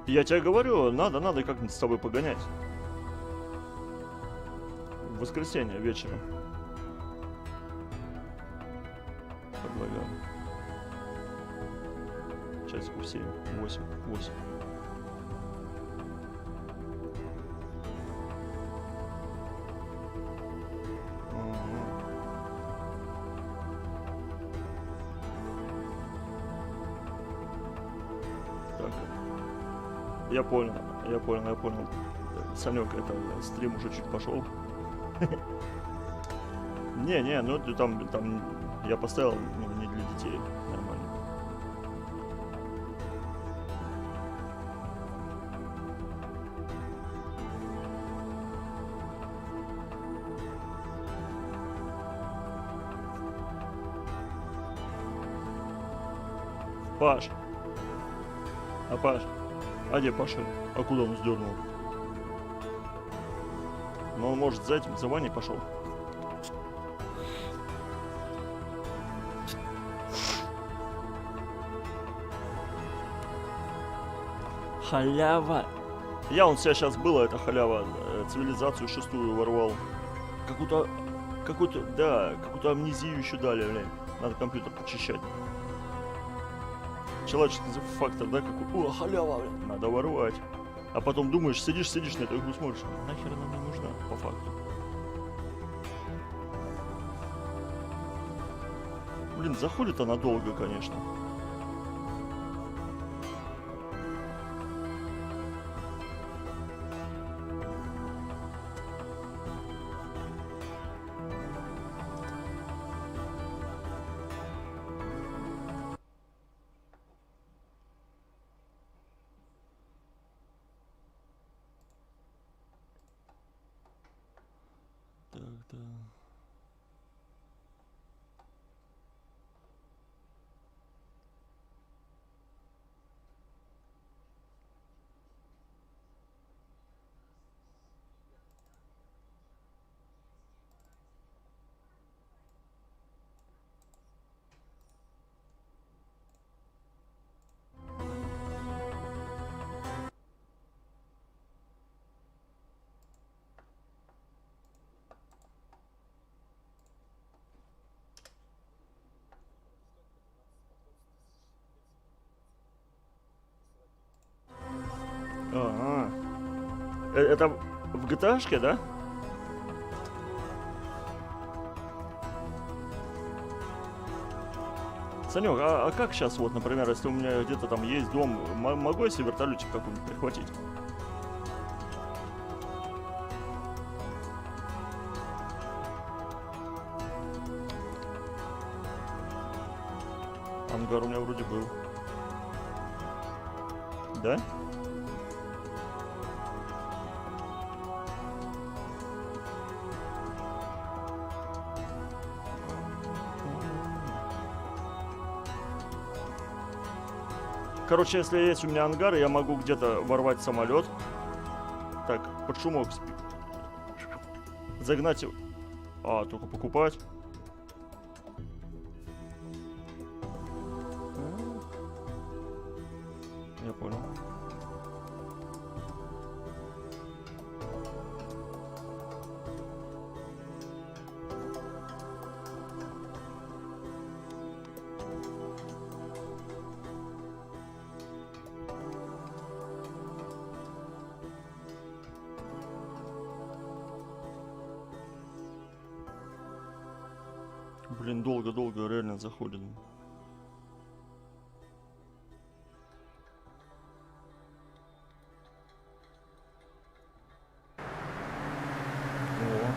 Я тебе говорю, надо как-нибудь с тобой погонять. В воскресенье вечером. Предлагаю. Часиков 7, 8. Так. Я понял. Санек, это стрим уже чуть пошел. Не, ну там я поставил, ну, не для детей, нормально. Паш. Паш. А где Паша? А куда он сдернул? Ну он может за этим, за Ваней пошел. Халява. Я у себя сейчас было, это халява. Цивилизацию 6-ю ворвал. Какую-то амнезию еще дали, блин. Надо компьютер почищать. Человеческий фактор, да, какой. О, халява, блин. Надо ворвать. А потом думаешь, сидишь на эту игру, смотришь. Нахер она мне нужна, по факту. Блин, заходит она долго, конечно. Так. Ага. Это в GTA-шке, да? Санек, а как сейчас, вот, например, если у меня где-то там есть дом, могу я себе вертолетик какой-нибудь прихватить? Ангар у меня вроде был. Да? Короче, если есть у меня ангар, я могу где-то ворвать самолет. Так, под шумок загнать его. Только покупать. Я понял. Блин, долго реально заходит. О.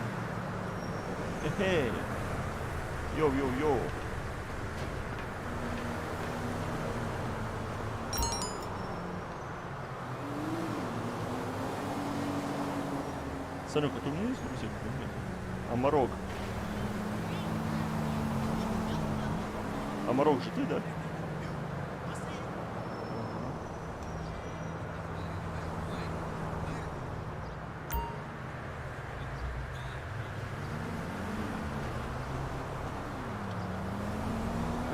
Эй. Йоу. Санек, а у меня есть грузик? Амарок. Амарок же ты, да?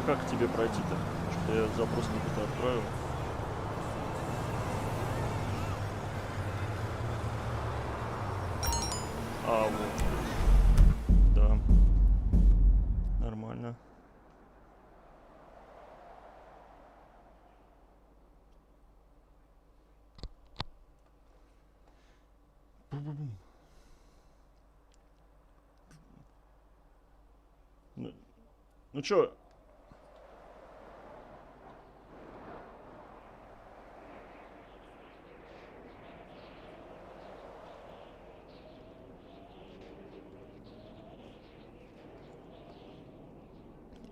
как к тебе пройти-то? Что я запрос какой-то отправил. А, вот. Да. Нормально. Ну чё?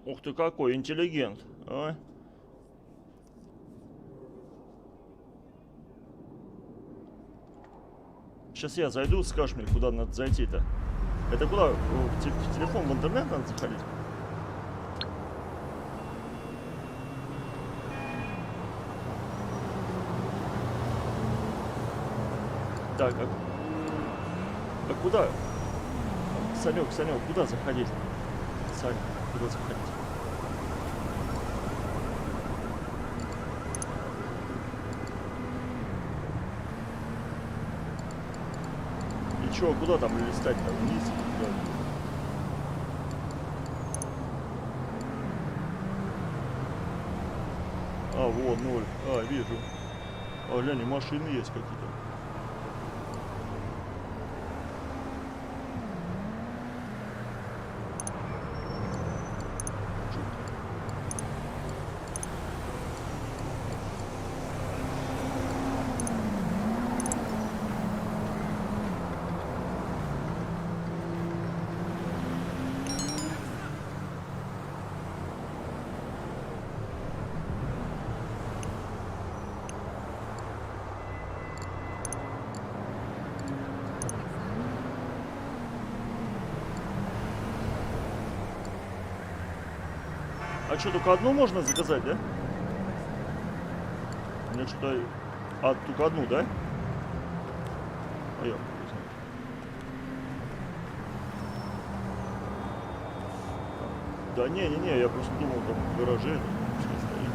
Ух ты какой интеллигент, а? Сейчас я зайду, скажешь мне, куда надо зайти-то. Это куда? В телефон, в интернет надо заходить? Так, а куда? Санек, куда заходить? Саня, куда заходить? И чё, куда там листать-то? Вниз? Куда? А, вот, 0. А, вижу. А, глянь, машины есть какие-то. А что, только одну можно заказать, да? Мне что-то... А, только одну, да? А я... Да не, я просто думал, там в гараже это все стоит.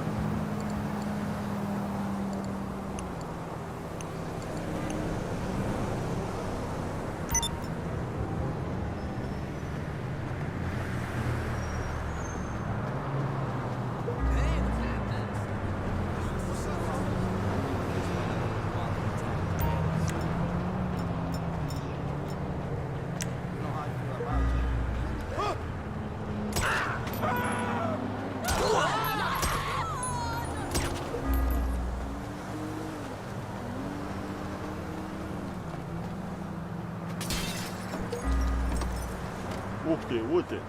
Ух ты, вот ты.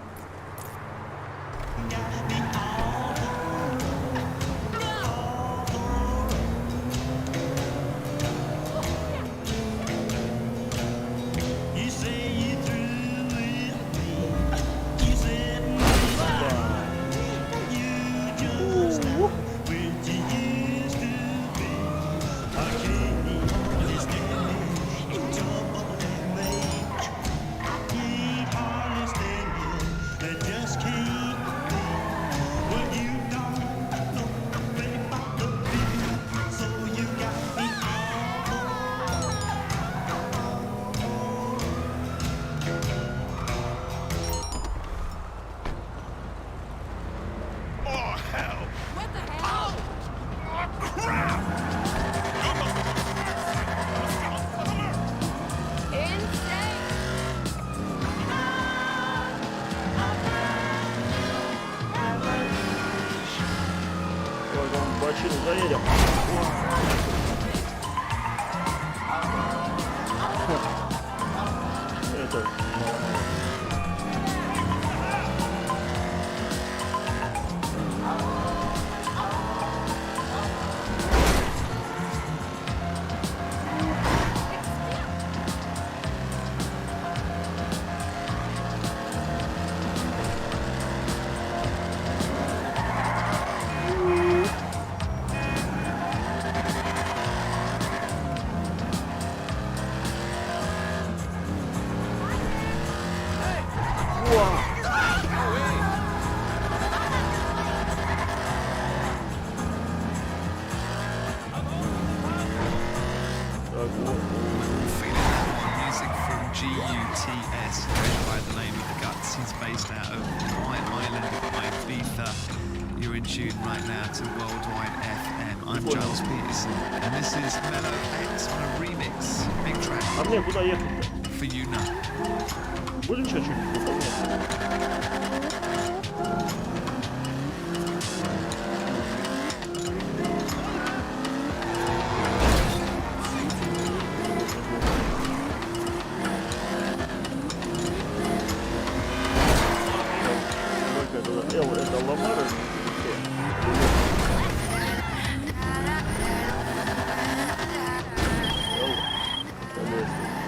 Заедем. Это... out of my island of Ibiza. You're in tune right now to Worldwide FM. I'm Giles Peterson, and this is Mellow X on a remix. Big track. А мне куда ехать-то? For you now. Будем чуть-чуть выполняться? Это Ламара?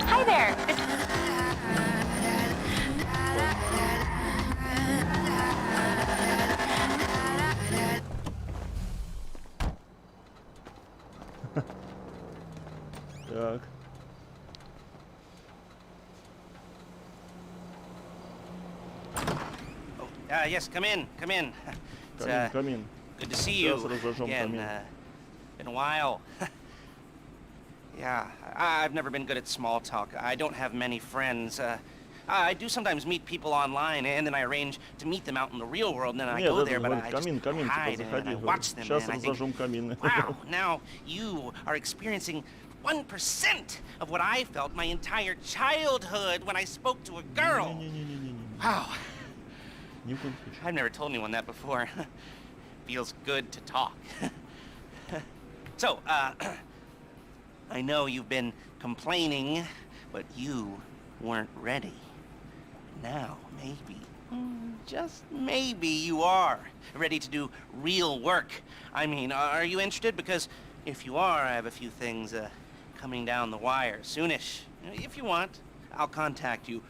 Hi there. Так. Yes, come in, come in. It's, Камин. good to see you Сейчас разожжем again. камин. Been a while. Yeah, I've never been good at small talk. I don't have many friends. I do sometimes meet people online, and then I arrange to meet them out in the real world, and then I Нет, go это there, but говорит, I just камин, типа, hide and I заходи. watch them, Сейчас and I think, разожжем камины. wow, now you are experiencing 1% of what I felt my entire childhood when I spoke to a girl. Wow. Ни в коем случае. I've never told anyone that before. Feels good to talk. So, I know you've been complaining, but you weren't ready. Now, maybe, just maybe you are ready to do real work. I mean, are you interested? Because if you are, I have a few things coming down the wire soonish. If you want, I'll contact you.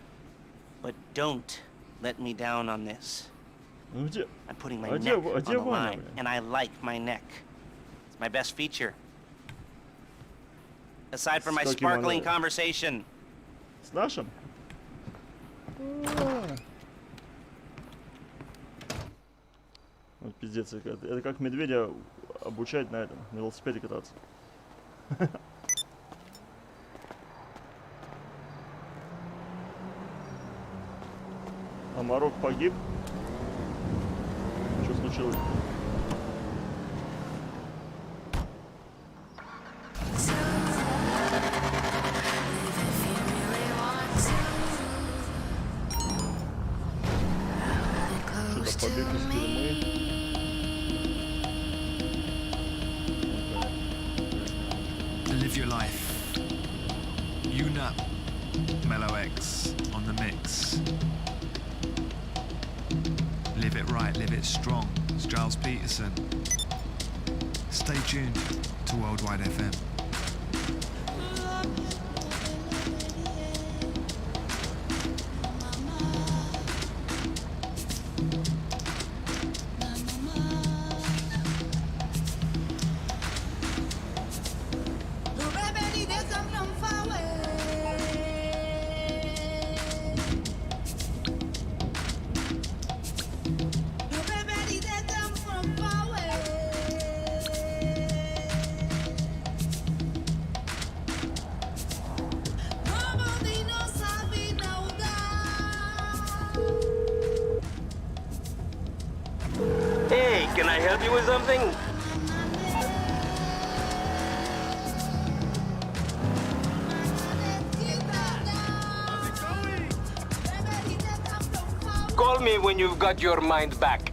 But don't let me down on this. Ну где? I'm putting my А neck где on the Ваня, line, блин? and I like my neck. It's my best feature. Aside from my С каким sparkling она? conversation. С нашим? Вот пиздец, это как медведя обучать на этом, на велосипеде кататься. А Марок погиб? Что случилось? Что-то побег из тюрьмы. To live your life. You know. Mellow X on the mix. Live it right, live it strong. It's Giles Peterson. Stay tuned to Worldwide FM. Hey, can I help you with something? Call me when you've got your mind back.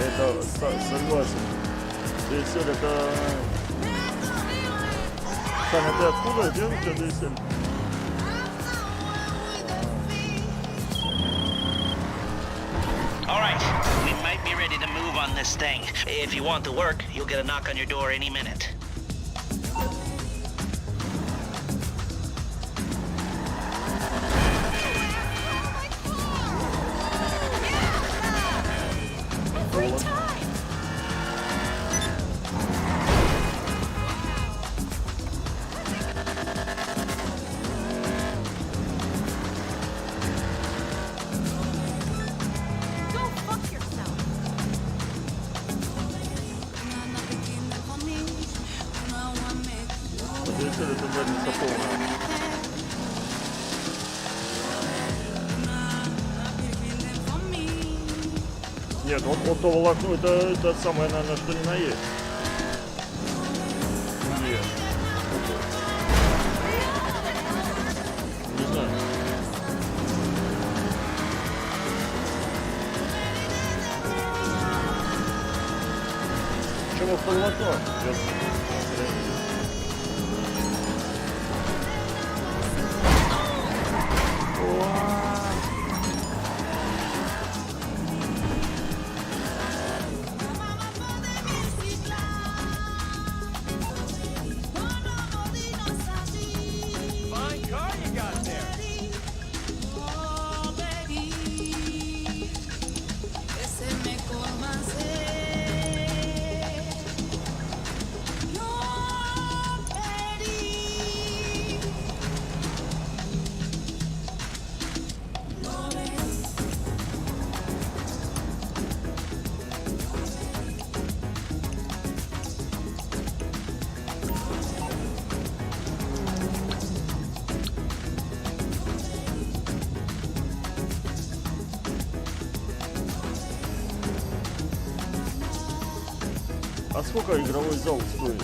Это согласен. DSL это... Таня, ты откуда? Где у тебя DSL? All right, we might be ready to move on this thing. If you want to work, you'll get a knock on your door any minute. Every time. Go это задница полная. Нет, вот то волокно, это самое, наверное, что ни на есть. Нет. Не знаю. Чего в волокно? А сколько игровой зал стоит?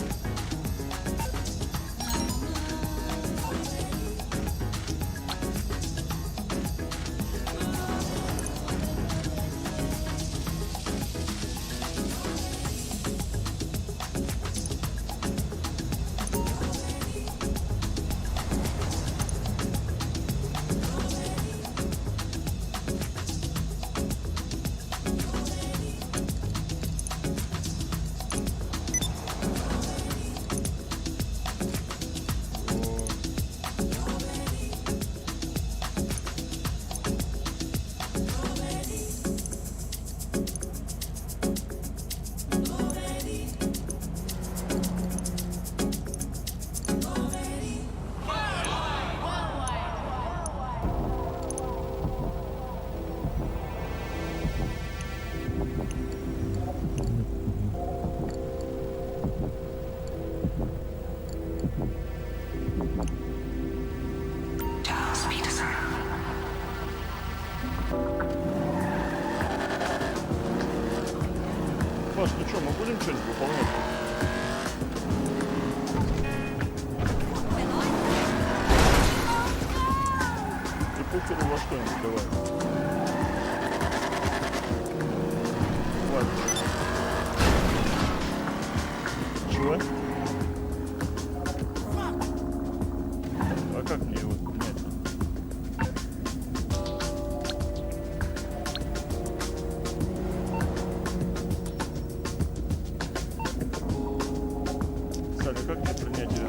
Паш, ну что, мы будем что-нибудь выполнять? Ты похеру во что-нибудь давай. Хватит. Чего? А как мне его поднять? Саня, как мне принять ее?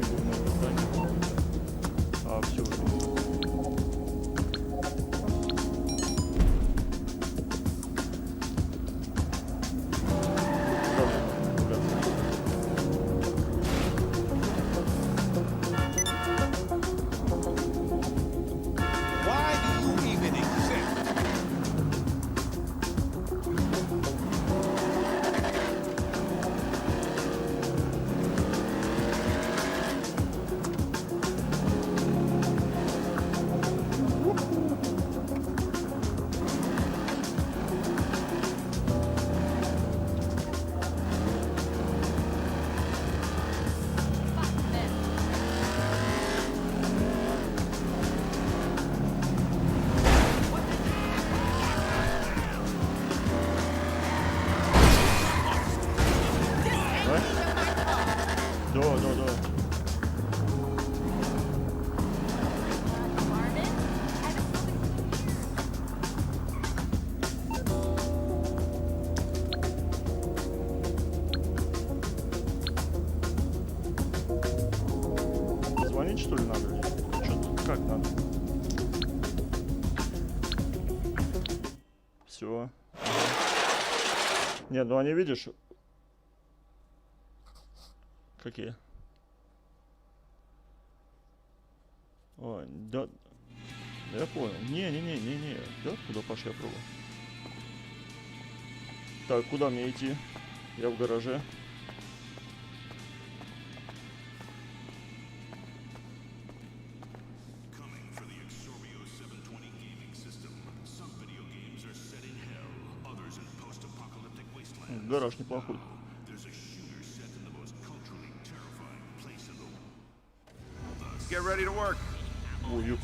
Фигурное катание. А, все. Why do you even exist? Да, да, да. Звонить, что ли, надо? Что-то как надо? Все. Нет, ну они, видишь, какие? Ой, да. Я понял. Не. Да, куда пошли, я пробую. Так, куда мне идти? Я в гараже. Гараж неплохой. Get ready to work. Ой, ёп.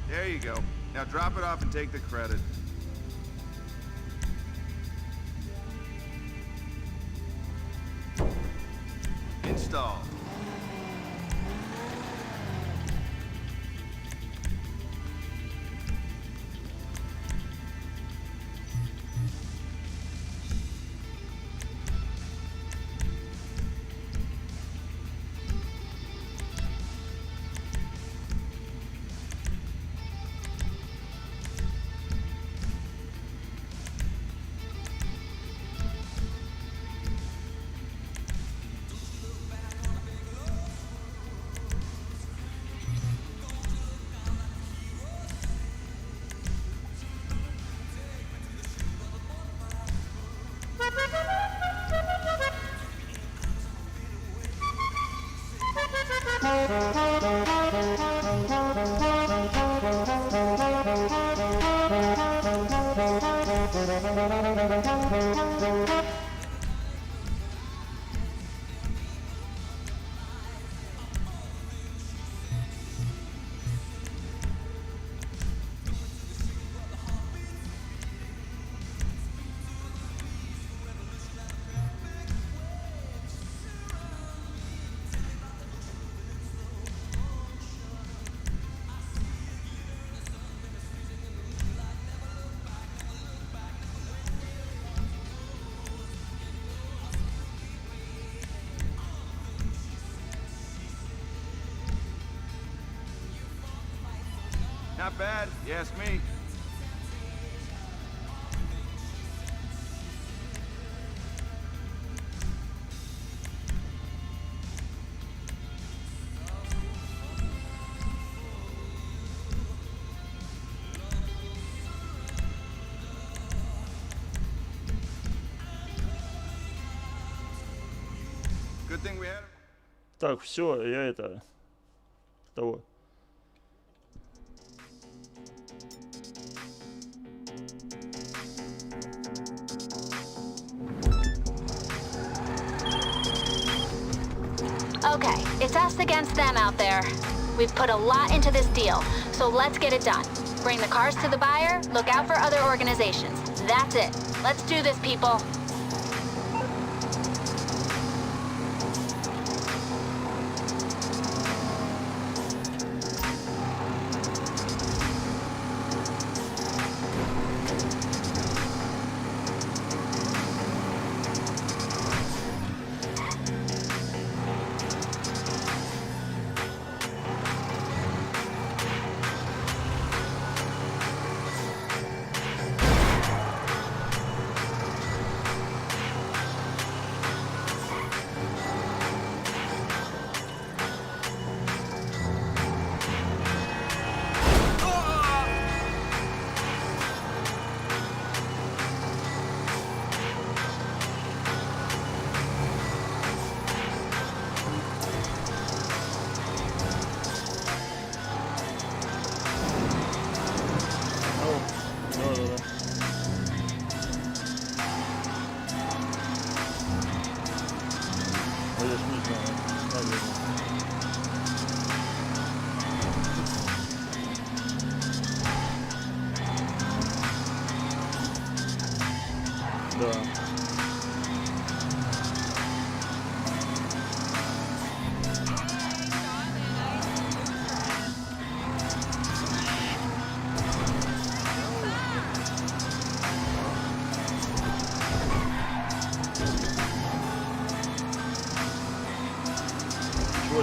There you go. Now drop it off and take the credit. Install. Not bad, you ask me. Good thing we had. Так, все, я это... Того. Okay, it's us against them out there. We've put a lot into this deal, so let's get it done. Bring the cars to the buyer, look out for other organizations. That's it. Let's do this, people.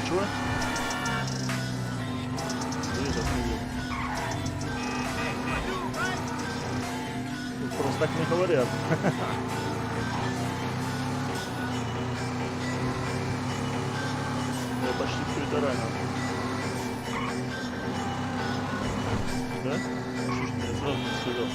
Чего? Вижу, вижу. Тут просто так не говорят. Я почти все это ранил. Да? Что ж мне сразу не сказал?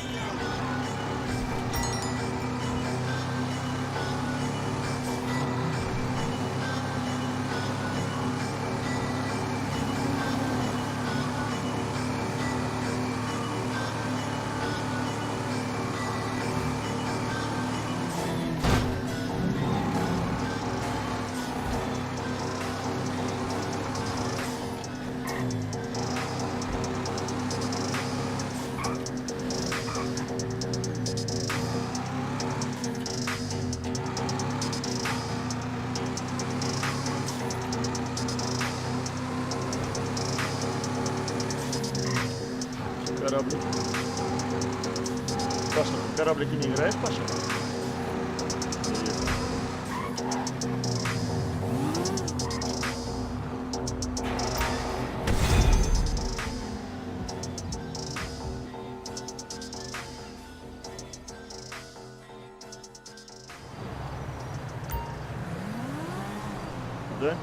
Кораблик. Паша, в кораблике не играешь, Паша? Интересно. Да? Ё.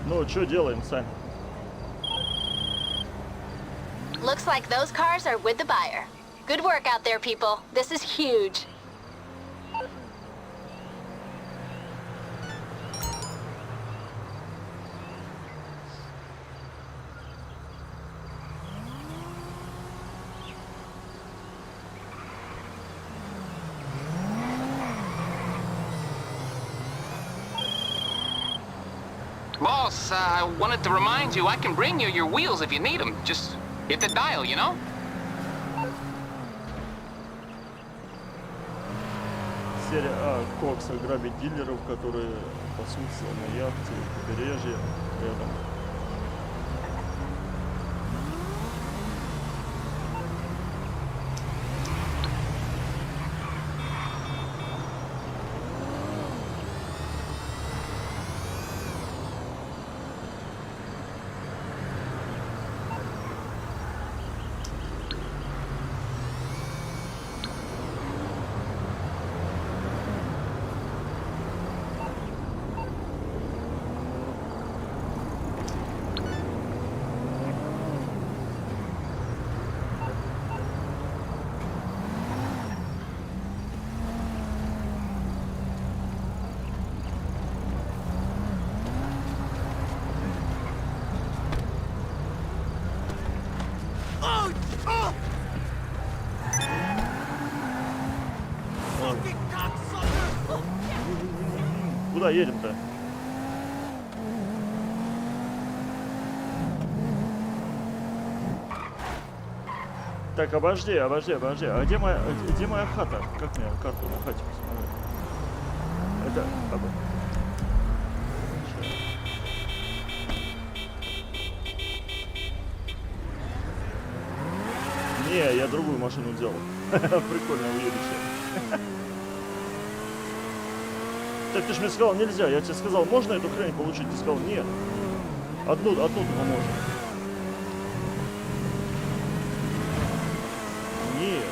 Ну, что делаем, Сань? Looks like those cars are with the buyer. Good work out there, people. This is huge. Boss, I wanted to remind you I can bring you your wheels if you need them. Just hit the dial, you know? Серия А. Кокс ограбить дилеров, которые пасутся на яхте у побережья рядом. Куда едем-то? Так, обожди. А где моя хата? Как мне карту на хате посмотреть? Это... Не, я другую машину взял. Прикольно, уедешь. Так ты ж мне сказал, нельзя. Я тебе сказал, можно эту хрень получить? Ты сказал, нет. Одну можно. Нет.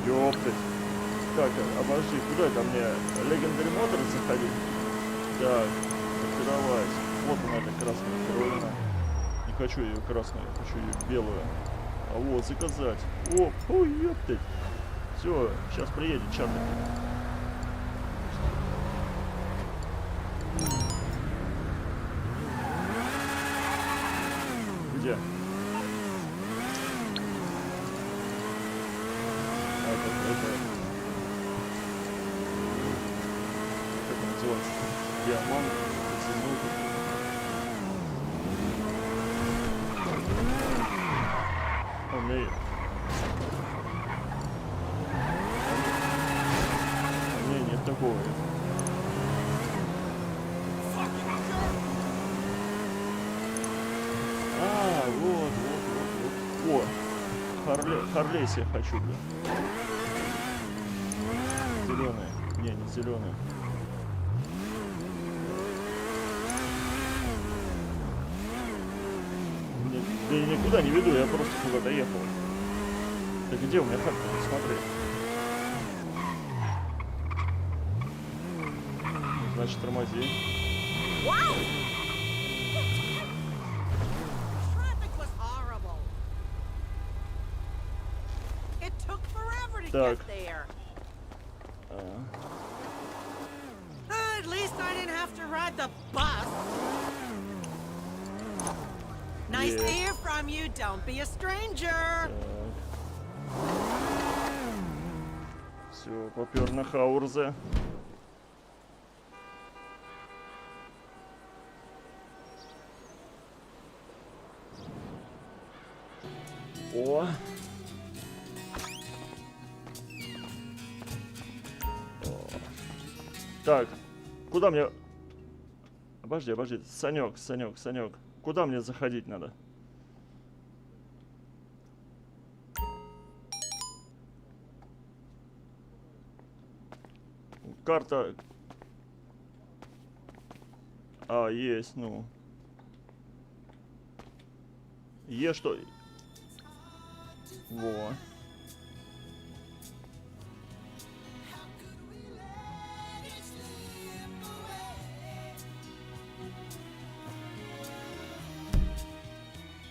Ёптать. Так, обожди, куда это мне? Legendary Motors заходить? Так, сортировать. Вот она, эта красная кровина. Не хочу ее красную, я хочу ее белую. А вот, заказать. О, ой, ёптать. Все, сейчас приедет чат. Где? Это. Как он называется? Диамант. торговый. Вот. О, Харлейс я хочу, блин. Зеленые. Не зеленые. Да я никуда не веду, я просто куда-то ехал. Так где у меня карта? Смотри. Значит, тормози. Так. At least I didn't have to ride the bus. Nice to hear from you. Don't be a stranger. Все, попер на Хаурзе. О. Так, куда мне... Обожди. Санек. Куда мне заходить надо? Карта... А, есть, ну... что... Во.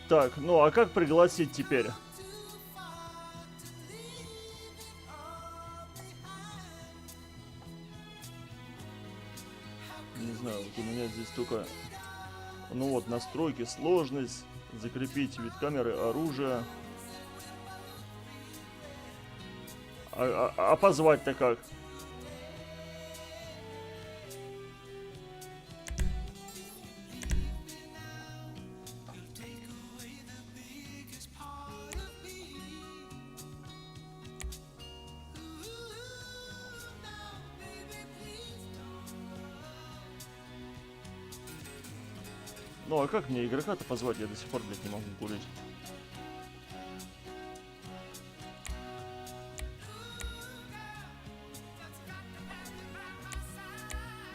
Так, ну а как пригласить теперь? Не знаю, вот у меня здесь только... Ну вот, настройки, сложность, закрепить вид камеры, оружие. А позвать-то как? Ну а как мне игрока-то позвать? Я до сих пор, блядь, не могу курить.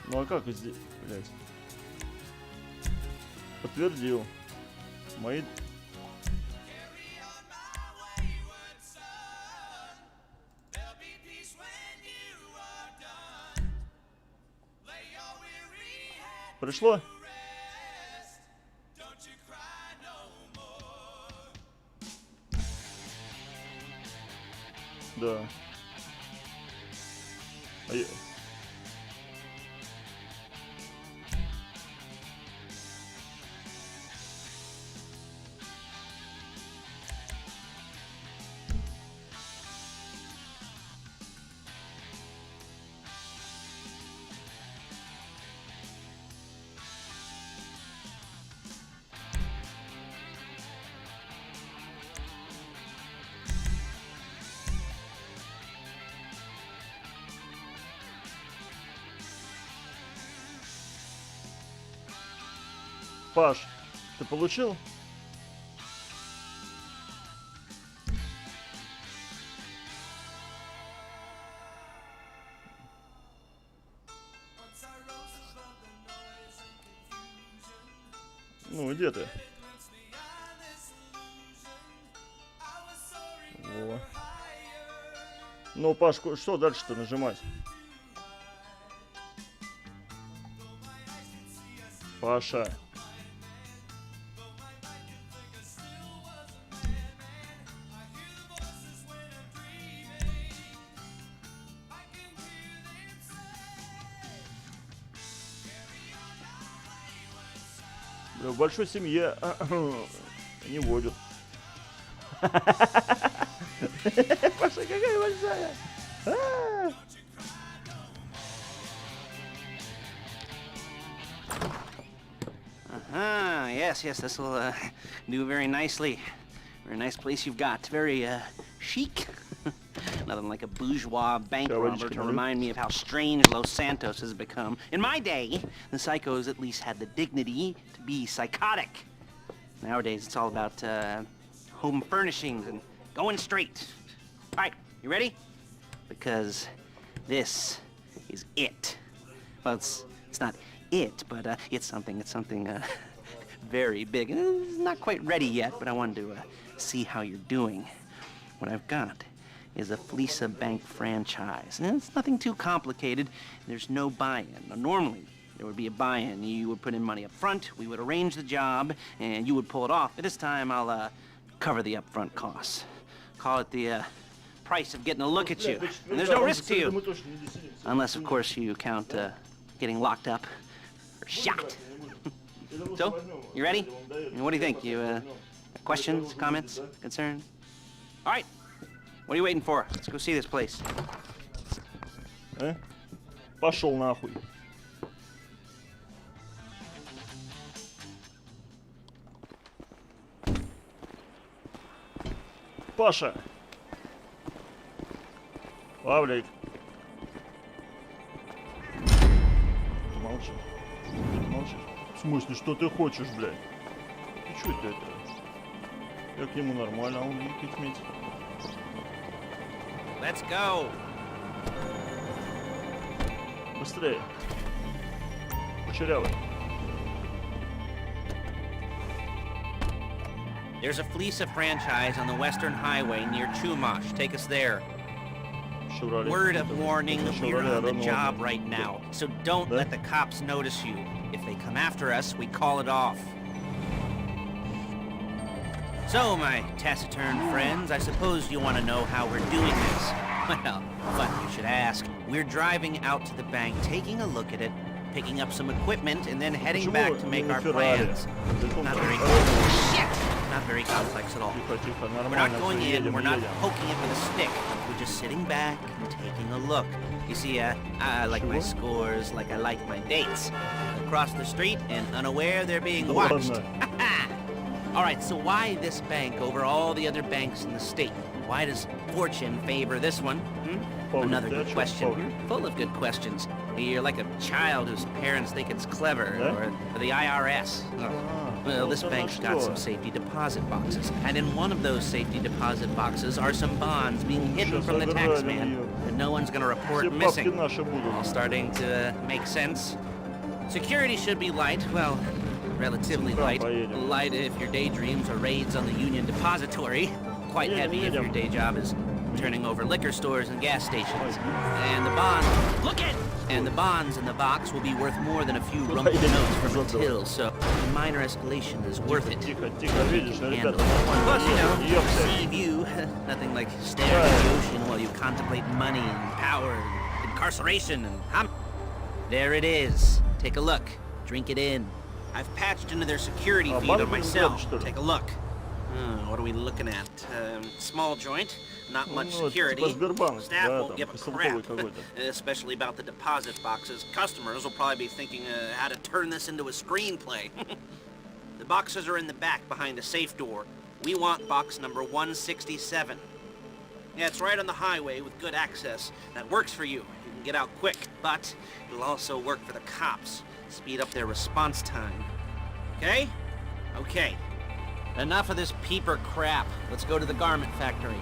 Ну а как здесь, блядь? Подтвердил. Мои... Пришло? Да. Паш, ты получил? Ну, где ты? Во. Ну, Паш, что дальше-то нажимать? Паша. В большой семье не водят. Паша, какая большая! Yes, this will do very nicely. Very nice place you've got. Very chic. Nothing like a bourgeois bank Shall I robber just to come remind me of how strange Los Santos has become. In my day, the psychos at least had the dignity to be psychotic. Nowadays, it's all about home furnishings and going straight. All right, you ready? Because this is it. Well, it's not it, but it's something very big. It's not quite ready yet, but I wanted to see how you're doing. What I've got is a Fleesa Bank franchise. And it's nothing too complicated. There's no buy-in. Now, normally, there would be a buy-in. You would put in money up front, we would arrange the job, and you would pull it off. But this time, I'll cover the upfront costs. Call it the price of getting a look at you. And there's no risk to you. Unless, of course, you count getting locked up or shot. So, you ready? And what do you think? You, questions, comments, concerns? All right. What are you waiting for? Let's go see this place. Пошел нахуй. Паша. Павлик. Ты молчишь. Ты молчишь. В смысле, что ты хочешь, блядь? Ты чё это? Я к нему нормально, а он никаких метит. Let's go. Быстрее. Кучерявый. There's a Fleesa franchise on the Western Highway near Chumash. Take us there. Word of warning, we're on the job right now, so don't let the cops notice you. If they come after us, we call it off. So, my taciturn friends, I suppose you want to know how we're doing this. Well, funny you should ask. We're driving out to the bank, taking a look at it, picking up some equipment, and then heading back to make our plans. Not very complex at all. We're not going in, we're not poking it with a stick. We're just sitting back and taking a look. You see, I like my scores like I like my dates. Across the street and unaware they're being watched. All right, so why this bank over all the other banks in the state? Why does fortune favor this one? Another good question. Full of good questions. You're like a child whose parents think it's clever, or the IRS. Well, this bank's got some safety deposit boxes, and in one of those safety deposit boxes are some bonds being hidden from the tax man that no one's gonna report missing. All starting to make sense. Security should be light, well, relatively light. Light if your daydreams are raids on the Union Depository. Quite heavy if your day job is turning over liquor stores and gas stations. And the bonds, and the bonds in the box will be worth more than a few rumpled notes from a till, so a minor escalation is worth it. Plus, you know, sea view, nothing like staring at the ocean while you contemplate money and power, and incarceration and There it is. Take a look. Drink it in. I've patched into their security feed on my cell. Take a look. What are we looking at? Small joint, not much security. Staff won't give a crap, especially about the deposit boxes. Customers will probably be thinking how to turn this into a screenplay. The boxes are in the back behind the safe door. We want box number 167. Yeah, it's right on the highway with good access. That works for you. You can get out quick, but it'll also work for the cops. Speed up their response time. Okay? Okay. Enough of this peeper crap. Let's go to the garment factory.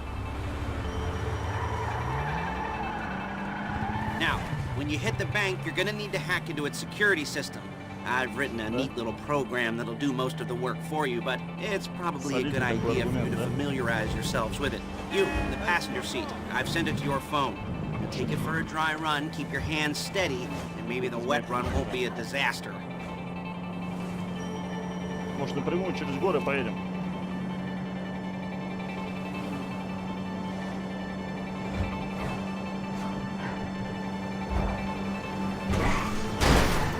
Now, when you hit the bank, you're gonna need to hack into its security system. I've written a neat little program that'll do most of the work for you, but it's probably a good idea for you to familiarize yourselves with it. You, in the passenger seat, I've sent it to your phone. Take it for a dry run, keep your hands steady, and maybe the wet run won't be a disaster. Может, напрямую через горы поедем?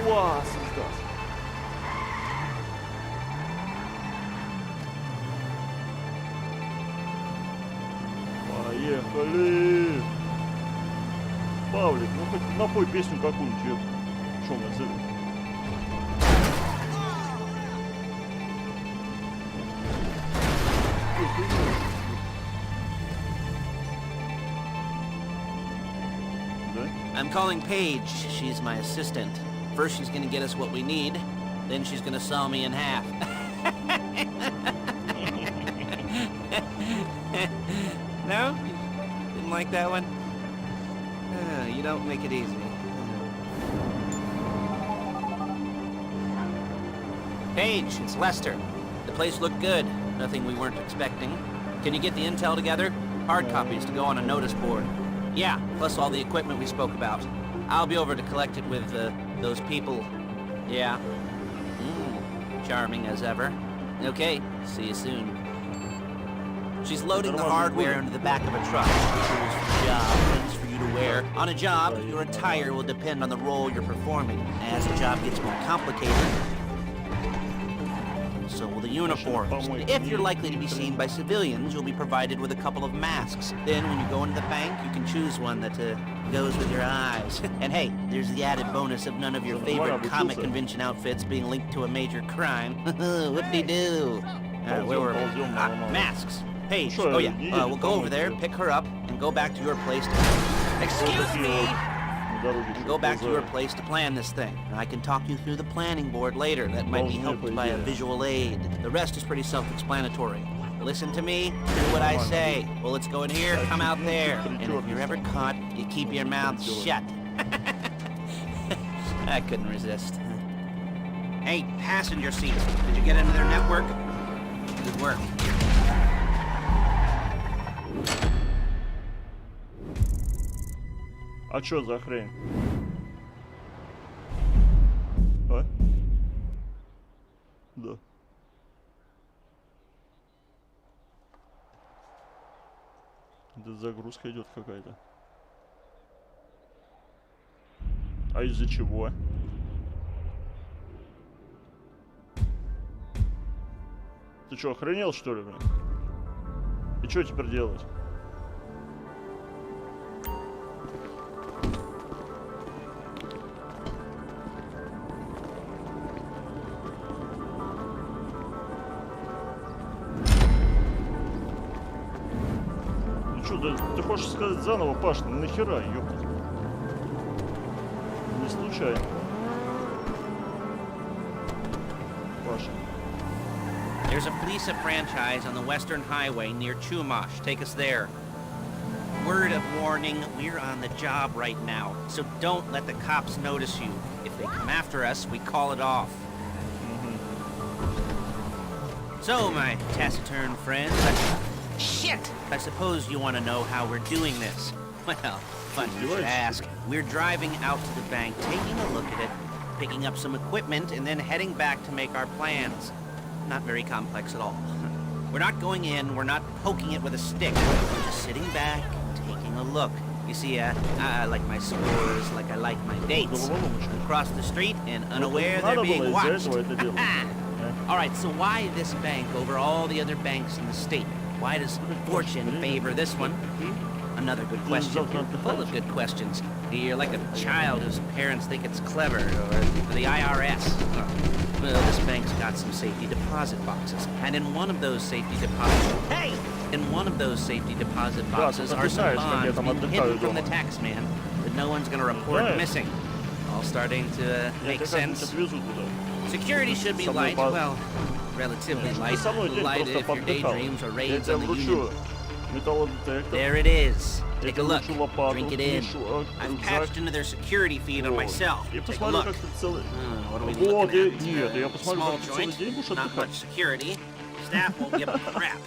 Класс, Стас. Поехали! Павлик, ну хоть напой песню какую-нибудь, что мы назовем? I'm calling Paige. She's my assistant. First she's gonna get us what we need, then she's gonna saw me in half. No? Didn't like that one? You don't make it easy. Paige, it's Lester. The place looked good. Nothing we weren't expecting. Can you get the intel together? Hard copies to go on a notice board. Yeah, plus all the equipment we spoke about. I'll be over to collect it with, those people. Yeah. Charming as ever. Okay, see you soon. She's loading the hardware into the back of a truck. Tools for the job, things for you to wear. On a job, your attire will depend on the role you're performing. As the job gets more complicated, so will the uniforms. If you're likely to be seen by civilians, you'll be provided with a couple of masks. Then when you go into the bank, you can choose one that goes with your eyes. And hey, there's the added bonus of none of your favorite comic convention outfits being linked to a major crime. Whoop-de-doo. Where were we? Masks. Paige. Oh yeah, we'll go over there, pick her up, and go back to your place to... Excuse me! And go back to your place to plan this thing. I can talk you through the planning board later. That might be helped by a visual aid. The rest is pretty self-explanatory. Listen to me, do what I say. Bullets go in here, come out there. And if you're ever caught, you keep your mouth shut. I couldn't resist. Hey, passenger seat. Did you get into their network? Good work. А чё за хрень? А? Да. Да загрузка идет какая-то. А из-за чего? Ты чё, охренел, что ли, блин? И чё теперь делать? Да, ты хочешь сказать заново, Паш, ну нахера, ёпта? Не случайно. Паша. There's a police franchise on the Western Highway near Chumash. Take us there. Word of warning, we're on the job right now, so don't let the cops notice you. If they come after us, we call it off. So, my taciturn friends, Shit! I suppose you want to know how we're doing this. Well, funny you should ask. We're driving out to the bank, taking a look at it, picking up some equipment, and then heading back to make our plans. Not very complex at all. We're not going in, we're not poking it with a stick. We're just sitting back, taking a look. You see, I like my scores like I like my dates. Across the street and unaware they're being watched. Alright, so why this bank over all the other banks in the state? Why does fortune favor this one? Another good question. Full of good questions. You're like a child whose parents think it's clever, or the IRS. Well, this bank's got some safety deposit boxes, and in one of those safety deposit boxes are some bonds being hidden from the tax man that no one's gonna report missing. All starting to make sense. Security should be light, well, relatively light. Light if your daydreams or raids on the Union. There it is. Take a look. Drink it in. I've patched into their security feed on myself. Take a look. What are we looking at? Small joint, not much security. Staff won't give a crap,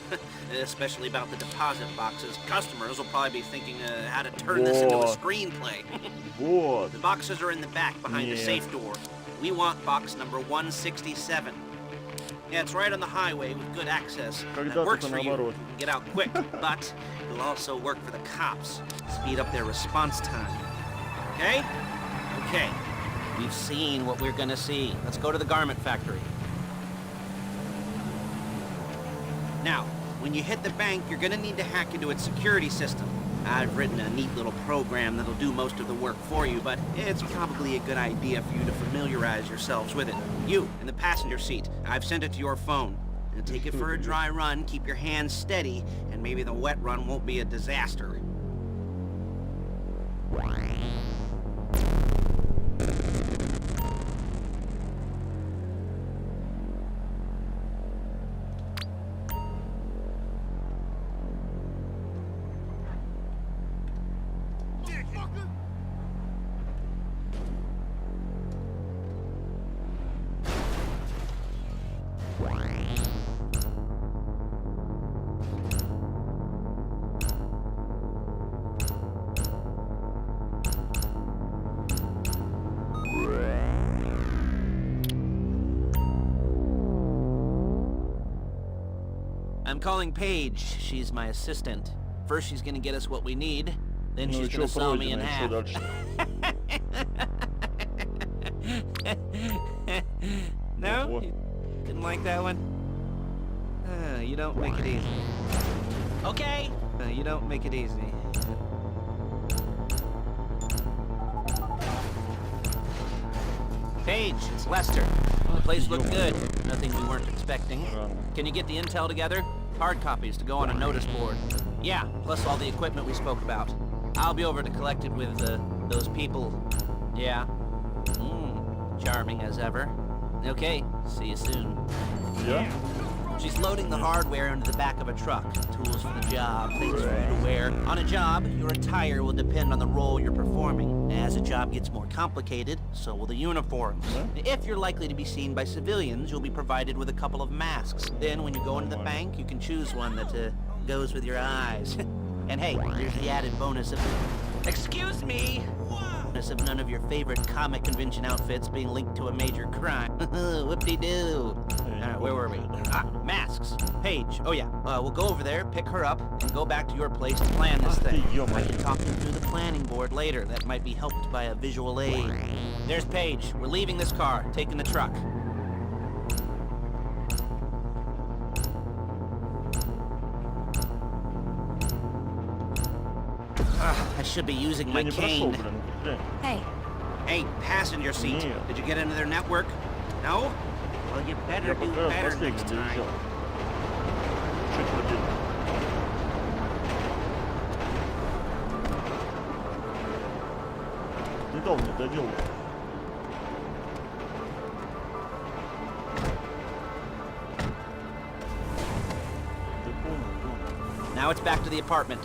especially about the deposit boxes. Customers will probably be thinking how to turn this into a screenplay. The boxes are in the back behind the safe door. We want box number 167. Yeah, it's right on the highway with good access. That works for you. You can get out quick, but it'll also work for the cops. Speed up their response time. Okay? Okay. We've seen what we're gonna see. Let's go to the garment factory. Now, when you hit the bank, you're gonna need to hack into its security system. I've written a neat little program that'll do most of the work for you, but it's probably a good idea for you to familiarize yourselves with it. You, in the passenger seat, I've sent it to your phone. And take it for a dry run, keep your hands steady, and maybe the wet run won't be a disaster. calling Paige. She's my assistant. First she's gonna get us what we need, then Ну и she's чё gonna saw me in пройдено, и half. что дальше? No? Ого. You didn't like that one? You don't make it easy. Okay. You don't make it easy. Paige, it's Lester. The place looked good. Nothing we weren't expecting. Can you get the intel together? Hard copies to go on a notice board. Yeah, plus all the equipment we spoke about. I'll be over to collect it with those people. Yeah. Charming as ever. Okay, see you soon. Я? She's loading the hardware into the back of a truck. Tools for the job, things for you to wear. On a job, your attire will depend on the role you're performing. As a job gets more complicated, so will the uniforms. If you're likely to be seen by civilians, you'll be provided with a couple of masks. Then when you go into the bank, you can choose one that goes with your eyes. And hey, here's the added bonus of... Excuse me! Of none of your favorite comic convention outfits being linked to a major crime. Whoop-de-doo. Alright, where were we? Masks. Paige. Oh yeah, we'll go over there, pick her up, and go back to your place to plan this thing. I can talk you through the planning board later. That might be helped by a visual aid. There's Paige. We're leaving this car, taking the truck. I should be using my Я не прошел, cane. блин. Глянь. Hey, Hey, passenger seat. Нет. Did you get into their network? No? Well, you better Я do пока better последний next time. доезжал. Чуть ходил. Не дал мне доделать. Да понял. Now it's back to the apartment.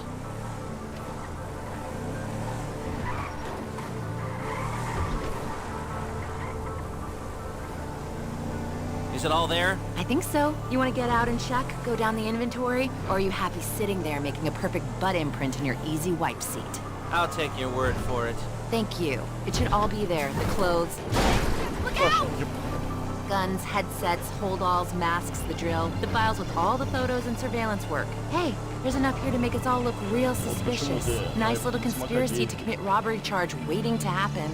Is it all there? I think so. You want to get out and check, go down the inventory, or are you happy sitting there making a perfect butt imprint in your easy wipe seat? I'll take your word for it. Thank you. It should all be there. The clothes, Паша, я... guns, headsets, holdalls, masks, the drill, the files with all the photos and surveillance work. Hey, there's enough here to make us all look real suspicious. Nice little conspiracy to commit robbery charge waiting to happen.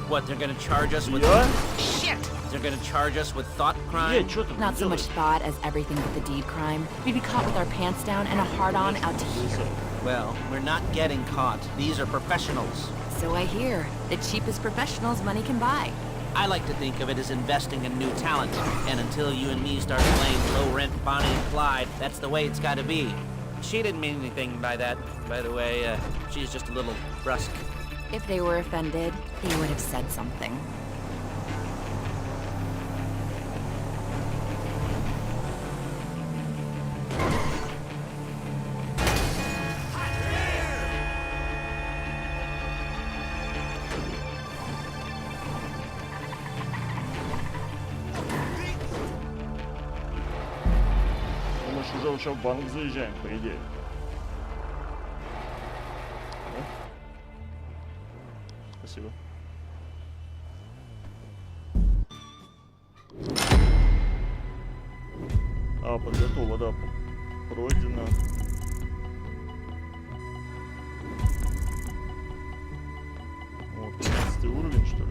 What, they're gonna charge us with... Я? Shit! They're gonna charge us with thought crime? Ей, что ты Not so much делаешь? thought as everything but the deed crime. We'd be caught with our pants down and a hard-on out to here. Well, we're not getting caught. These are professionals. So I hear. The cheapest professionals money can buy. I like to think of it as investing in new talent. And until you and me start playing low-rent Bonnie and Clyde, that's the way it's gotta be. She didn't mean anything by that, by the way. She's just a little brusque. If they were offended, they would have said something. Думаешь, уже вообще в банк заезжаем, по идее. Да? Спасибо. Подготовила, да, пройдено. Вот, 15 уровень, что ли?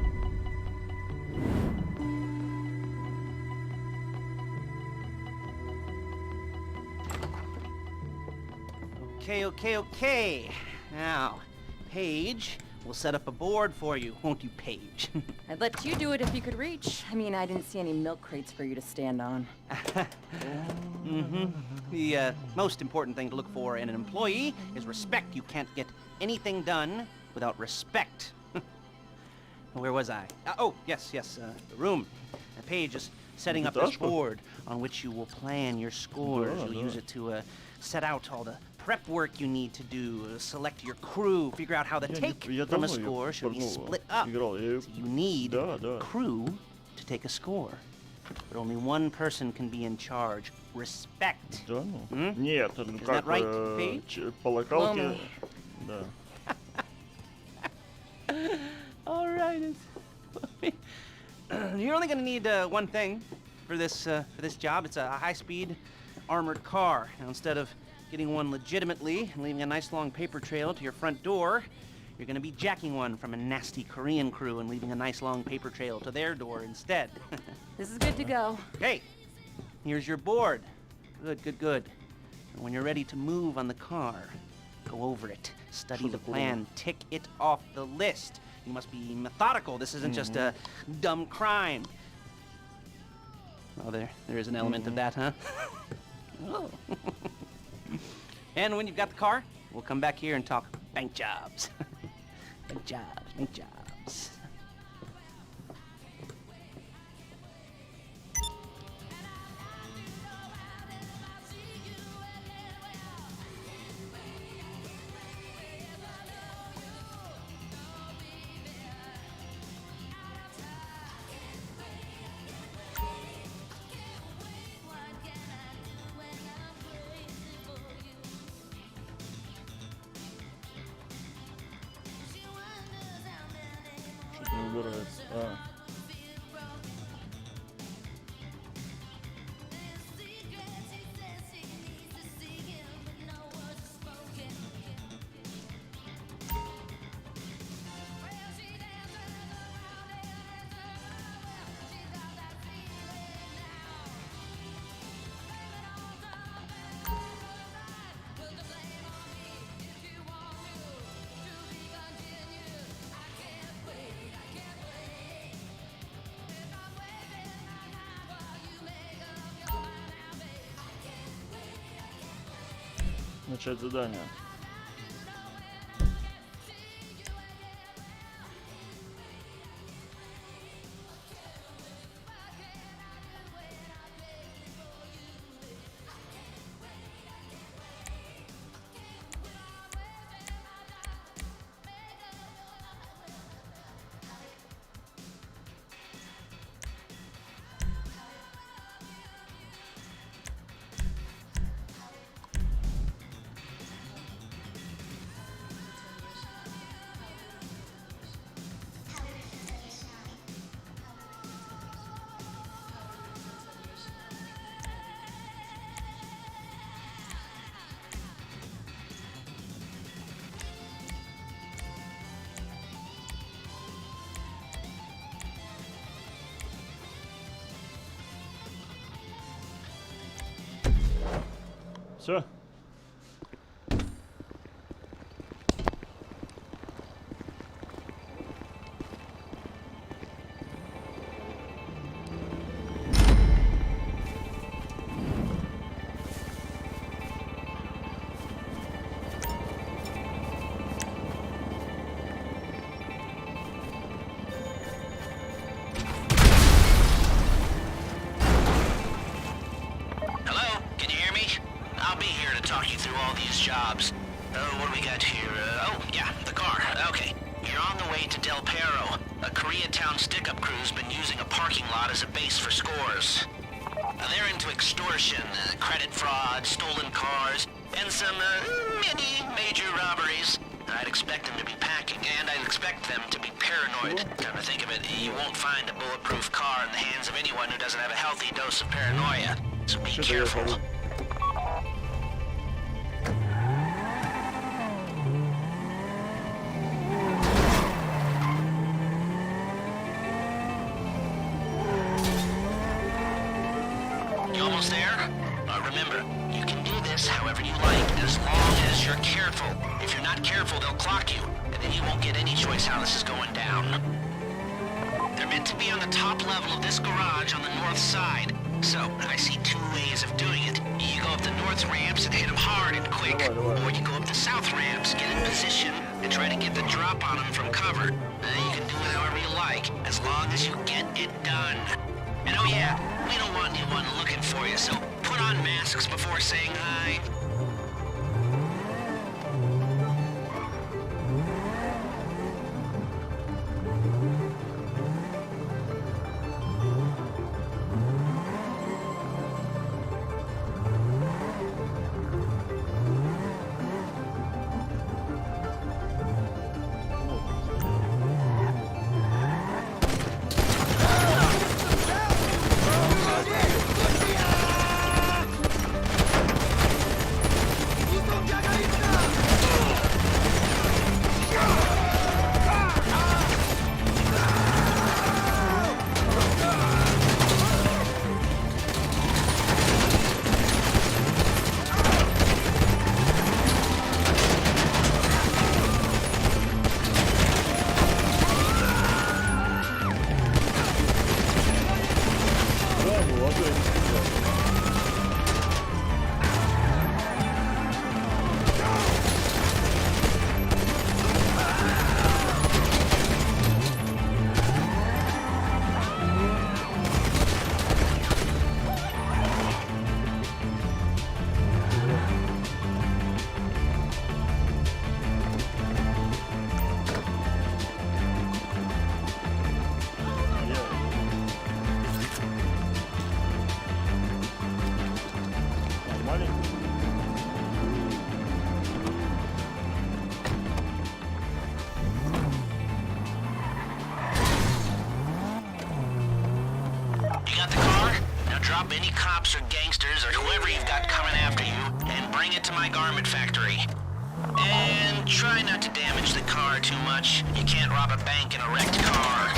Okay. Now, Paige, we'll set up a board for you, won't you, Paige? I'd let you do it if you could reach. I mean, I didn't see any milk crates for you to stand on. The most important thing to look for in an employee is respect. You can't get anything done without respect. Where was I? Yes, the room. Paige is setting up this board on which you will plan your scores. You'll use it to set out all the prep work you need to do, select your crew, figure out how the take from a score should be split up. So you need crew to take a score. But only one person can be in charge. Respect. Да, ну. Нет, ну Is как that right, Paige? по локалке. Да. All right. You're only gonna need one thing for this job. It's a high-speed armored car. Now, instead of getting one legitimately and leaving a nice long paper trail to your front door, you're gonna be jacking one from a nasty Korean crew and leaving a nice long paper trail to their door instead. This is good to go. Hey, here's your board. Good, good, good. And when you're ready to move on the car, go over it, study the plan, tick it off the list. You must be methodical. This isn't just a dumb crime. Oh, there is an element of that, huh? Oh. And when you've got the car, we'll come back here and talk bank jobs. Bank jobs, bank jobs. Что-то не убирается. А. Начать задание. Все. Talk you through all these jobs. What do we got here? Oh, yeah, the car. Okay. You're on the way to Del Perro. A Koreatown stick-up crew's been using a parking lot as a base for scores. They're into extortion, credit fraud, stolen cars, and some mini major robberies. I'd expect them to be packing, and I'd expect them to be paranoid. Come to think of it, you won't find a bulletproof car in the hands of anyone who doesn't have a healthy dose of paranoia. So be careful. Almost there? Remember, you can do this however you like, as long as you're careful. If you're not careful, they'll clock you, and then you won't get any choice how this is going down. They're meant to be on the top level of this garage on the north side. So, I see two ways of doing it. You go up the north ramps and hit them hard and quick, or you go up the south ramps, get in position, and try to get the drop on them from cover. You can do it however you like, as long as you get it done. And oh yeah, we don't want anyone looking for you, so put on masks before saying hi. что я не сказал. Drop any cops or gangsters or whoever you've got coming after you and bring it to my garment factory. And try not to damage the car too much. You can't rob a bank in a wrecked car.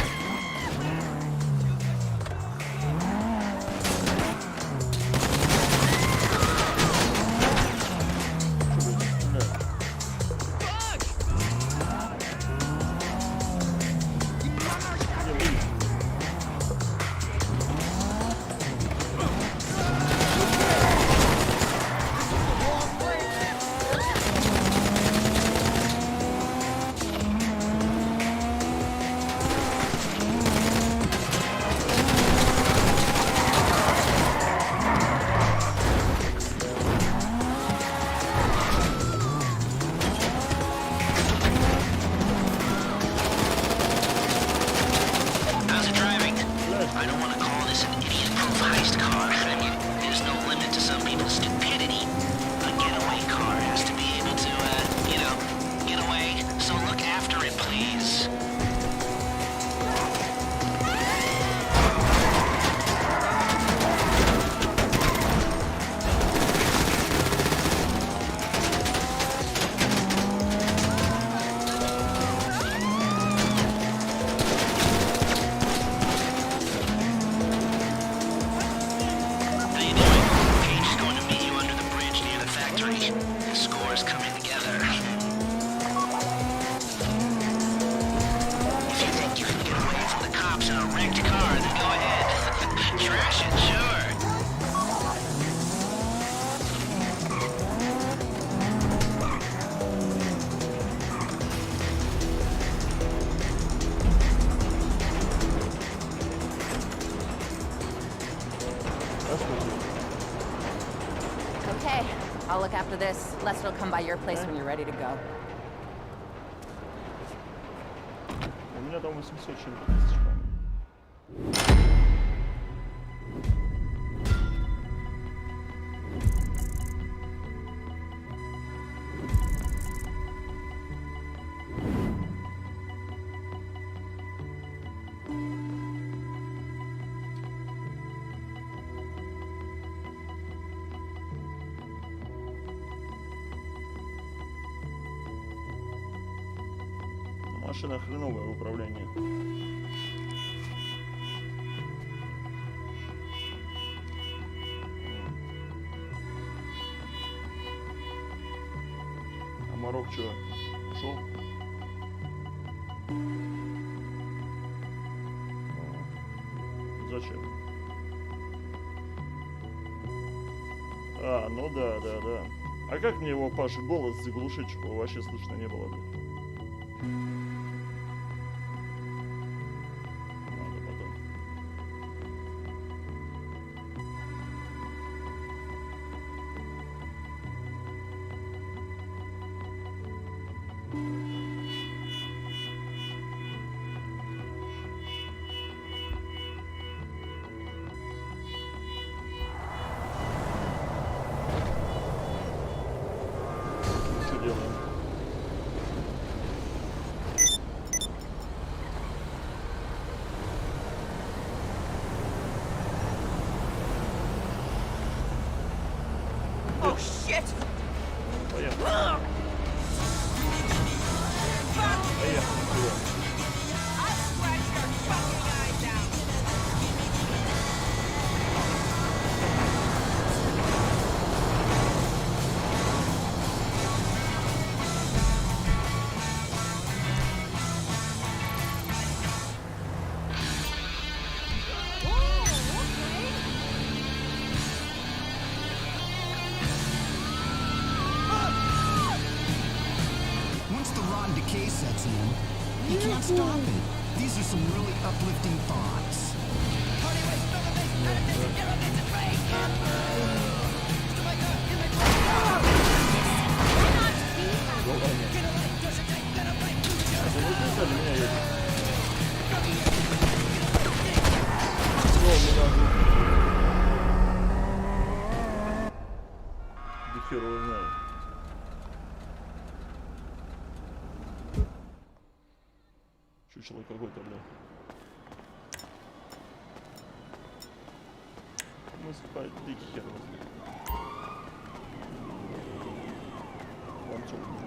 Okay, I'll look after this. Lester will come by your place when you're ready to go. У меня там 800 тысяч. Машина хреновое управление. А Марок что, ушел? Зачем? А, ну да. А как мне его, Паша, голос заглушить, чтобы его вообще слышно не было? Oh shit! Поехали. I'll scratch your fucking eyes out! and decay sets in, you can't stop it. These are some really uplifting thoughts. Хер его знает. Чучело какой-то, блядь. Ну, спать, дикий хер его знает. Вам что нужно?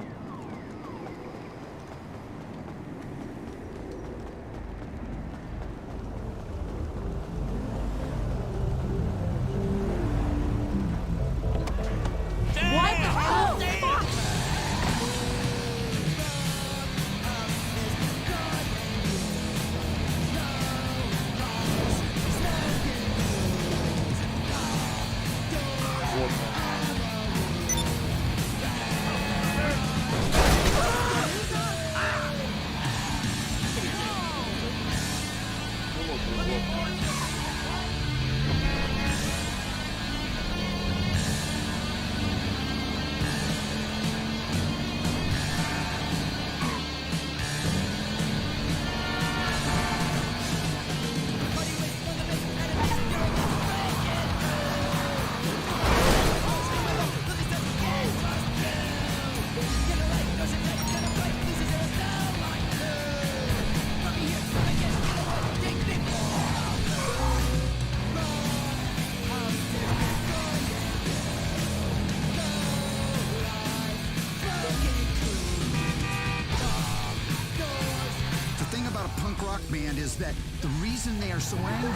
Band is that the reason they are so angry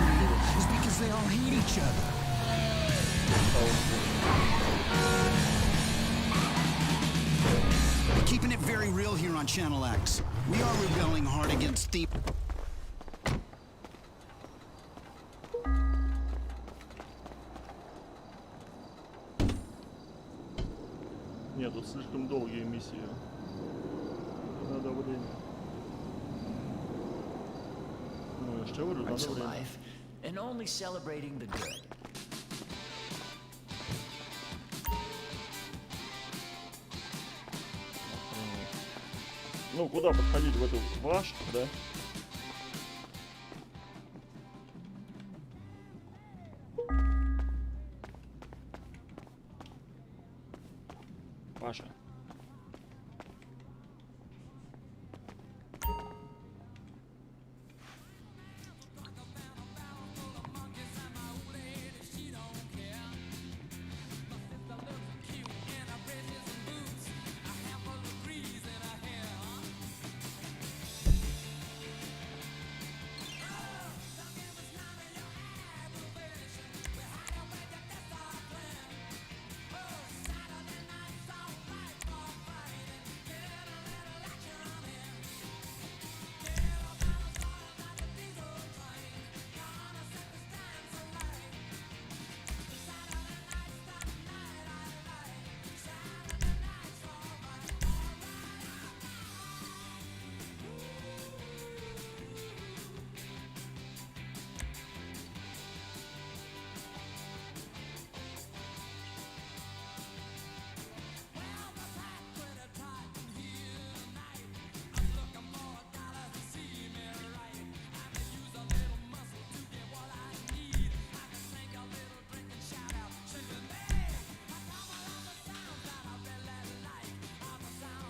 is because they all hate each other. We're keeping it very real here on Channel X. We are rebelling hard against the... Нет, тут слишком долгие миссии. Надо время. It's alive, and only celebrating the good. Ну, куда подходить в эту башню, да? Паша.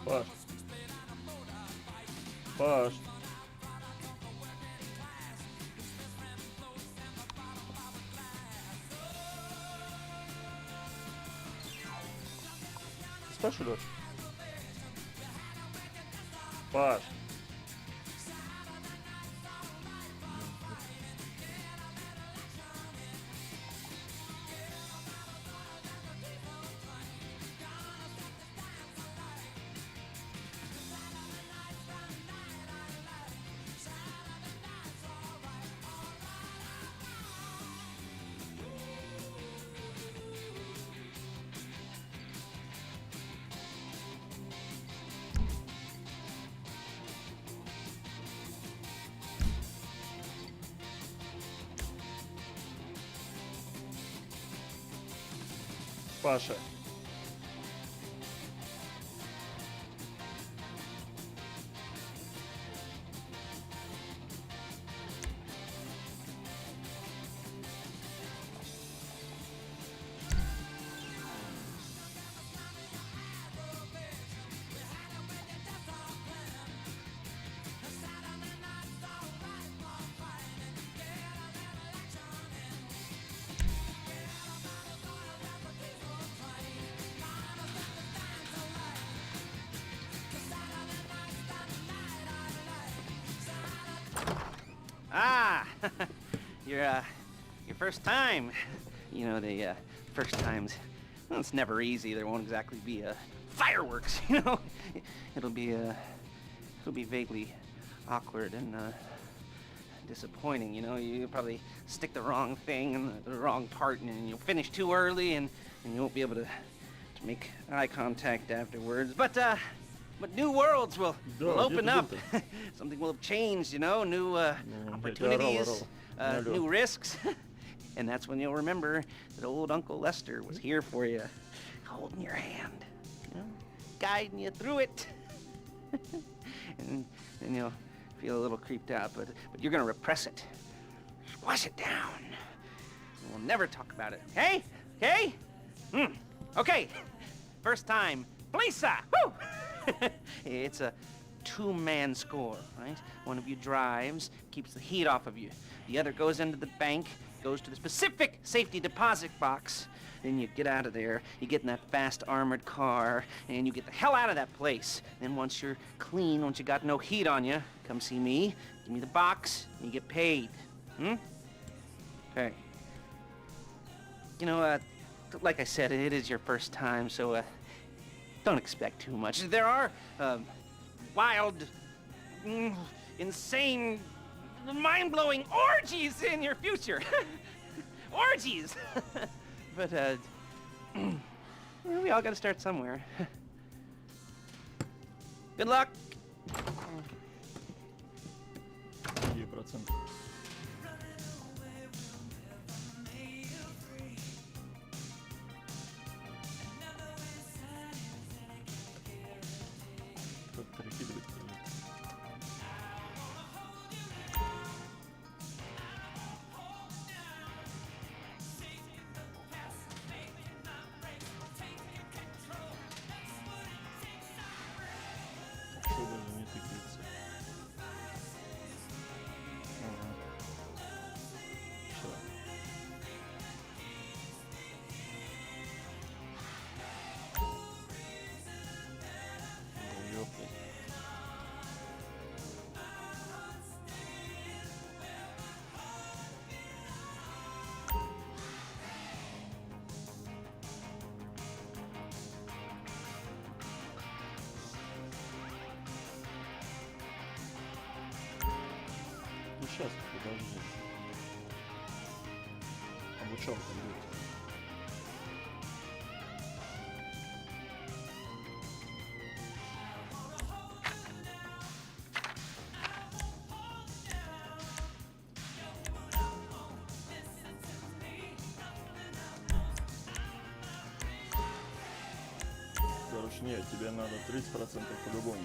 Паш. Паш. Спаш, Лёш? Паш. Паша. Ah, your first time. You know, the first times, well, it's never easy. There won't exactly be fireworks, you know. It'll be vaguely awkward and disappointing, you know. You probably stick the wrong thing in the wrong part, and you'll finish too early, and you won't be able to make eye contact afterwards. But new worlds will open up. Something will have changed, you know. New opportunities, new risks. And that's when you'll remember that old Uncle Lester was here for you, holding your hand, you know, guiding you through it. And then you'll feel a little creeped out, but you're gonna repress it. Squash it down. And we'll never talk about it. Hey? Okay? Okay. First time. Lisa! Woo! It's a two-man score, right? One of you drives, keeps the heat off of you. The other goes into the bank, goes to the specific safety deposit box. Then you get out of there, you get in that fast armored car, and you get the hell out of that place. Then once you're clean, once you got no heat on you, come see me, give me the box, and you get paid. Okay. You know, like I said, it is your first time, so, don't expect too much. There are, wild, insane, mind-blowing orgies in your future. Orgies! But, we all gotta start somewhere. Good luck! 2%. Как перекидывать? Сейчас, подожди. Обучалка будет. Короче, нет, тебе надо 30% по-любому.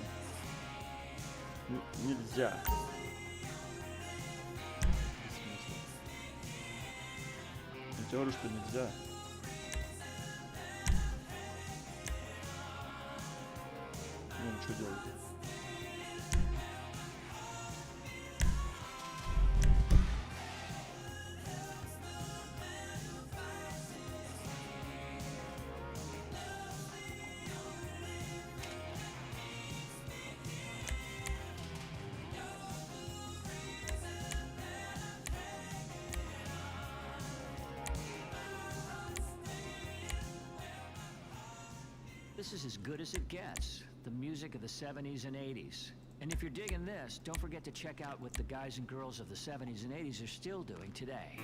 Нельзя. Я говорю, что нельзя. Ну, что делать? This is as good as it gets. The music of the 70s and 80s. And if you're digging this, don't forget to check out what the guys and girls of the 70s and 80s are still doing today.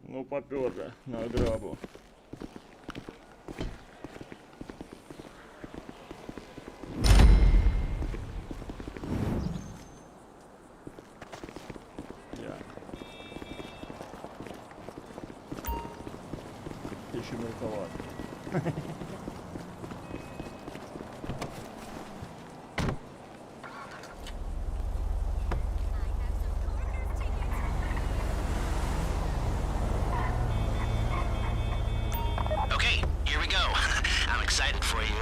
Ну, попёрло на грабу. еще мелковато. Okay, here we go. I'm excited for you.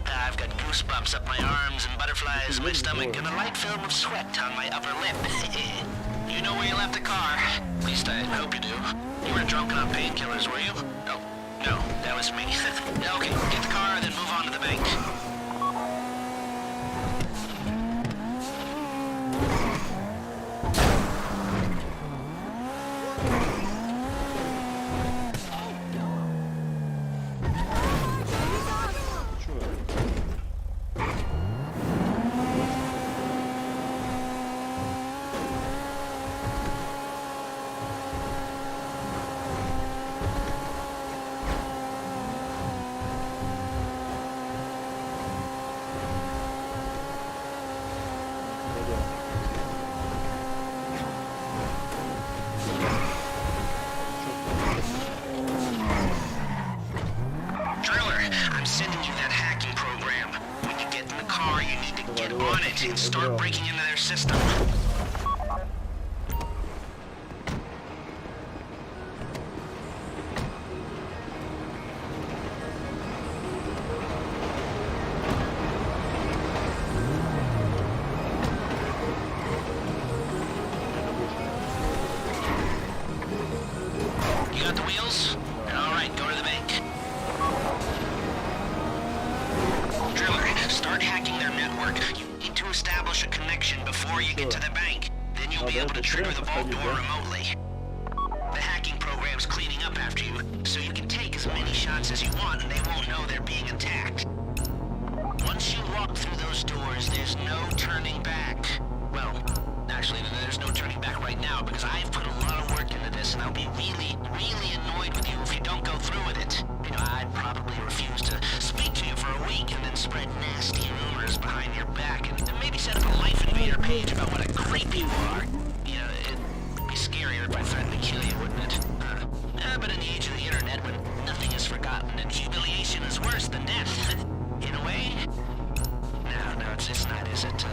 I've got goosebumps up my arms and butterflies in my stomach and a light film of sweat on my upper lip. You know where you left the car? At least I hope you do. You weren't drunk on painkillers, were you? Oh, no, that was me. Okay, get the car, then move on to the bank. And start breaking into their system. You got the wheels? All right, go to the bank. Driller, start hacking their network. To establish a connection before you get to the bank. Then you'll be able to trigger the vault door remotely. The hacking program's cleaning up after you, so you can take as many shots as you want and they won't know they're being attacked. Once you walk through those doors, there's no turning back. Well, actually, there's no turning back right now because I've put a lot of work into this and I'll be really, really annoyed with you if you don't go through with it. You know, I'd probably refuse to speak to you for a week and then spread nasty rumors behind your back and maybe set up a Life Invader page about what a creep you are. You know, it'd be scarier if I threatened to kill you, wouldn't it? But in the age of the internet, when nothing is forgotten and humiliation is worse than death, in a way? No, it's not, is it?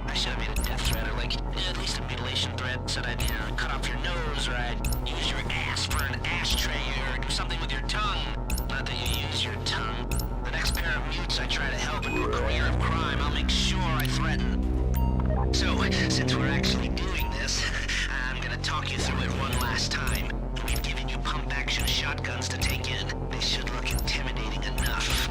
I should have made a death threat, or like, at least a mutilation threat, said I'd, cut off your nose, or I'd use your ass for an ashtray, or do something with your tongue. Not that you use your tongue. The next pair of mutes I try to help into a career of crime, I'll make sure I threaten. So, since we're actually doing this, I'm gonna talk you through it one last time. We've given you pump-action shotguns to take in. They should look intimidating enough.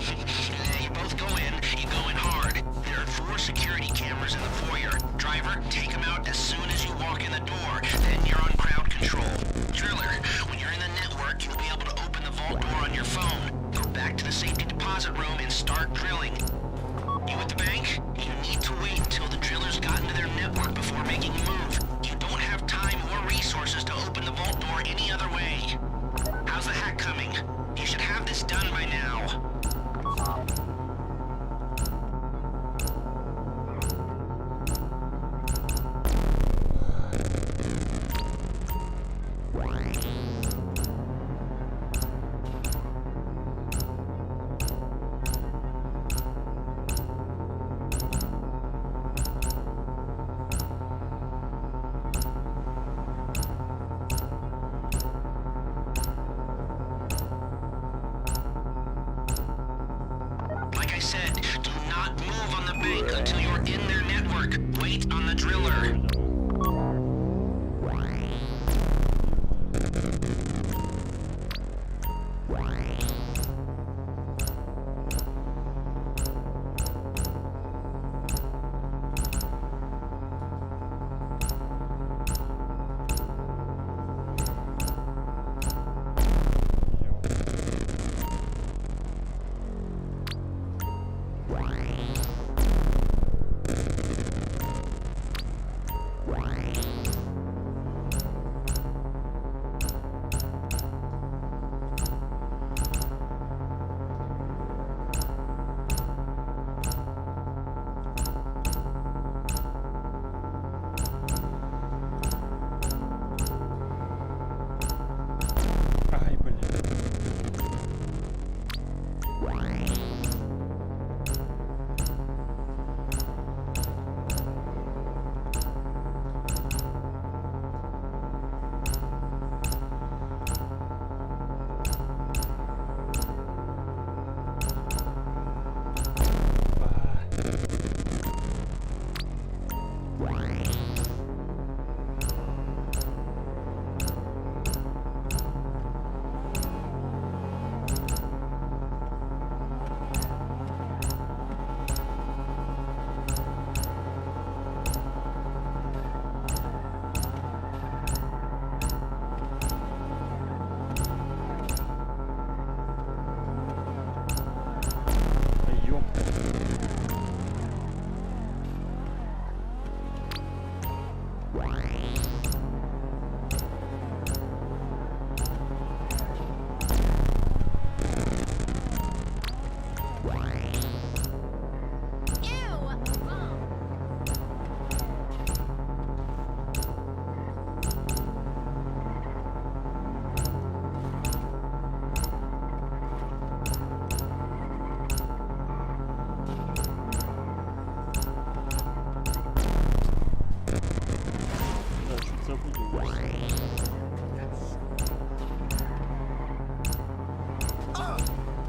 You both go in, you go in hard. There are 4 security cameras in the foyer. Driver, take them out as soon as you walk in the door. Then you're on crowd control. Driller, when you're in the network, you'll be able to open the vault door on your phone. Go back to the safety deposit room and start drilling. You at the bank? You need to wait until the drillers got into their network before making a move. You don't have time or resources to open the vault door any other way. How's the hack coming? You should have this done by now. Until you're in their network. Wait on the driller.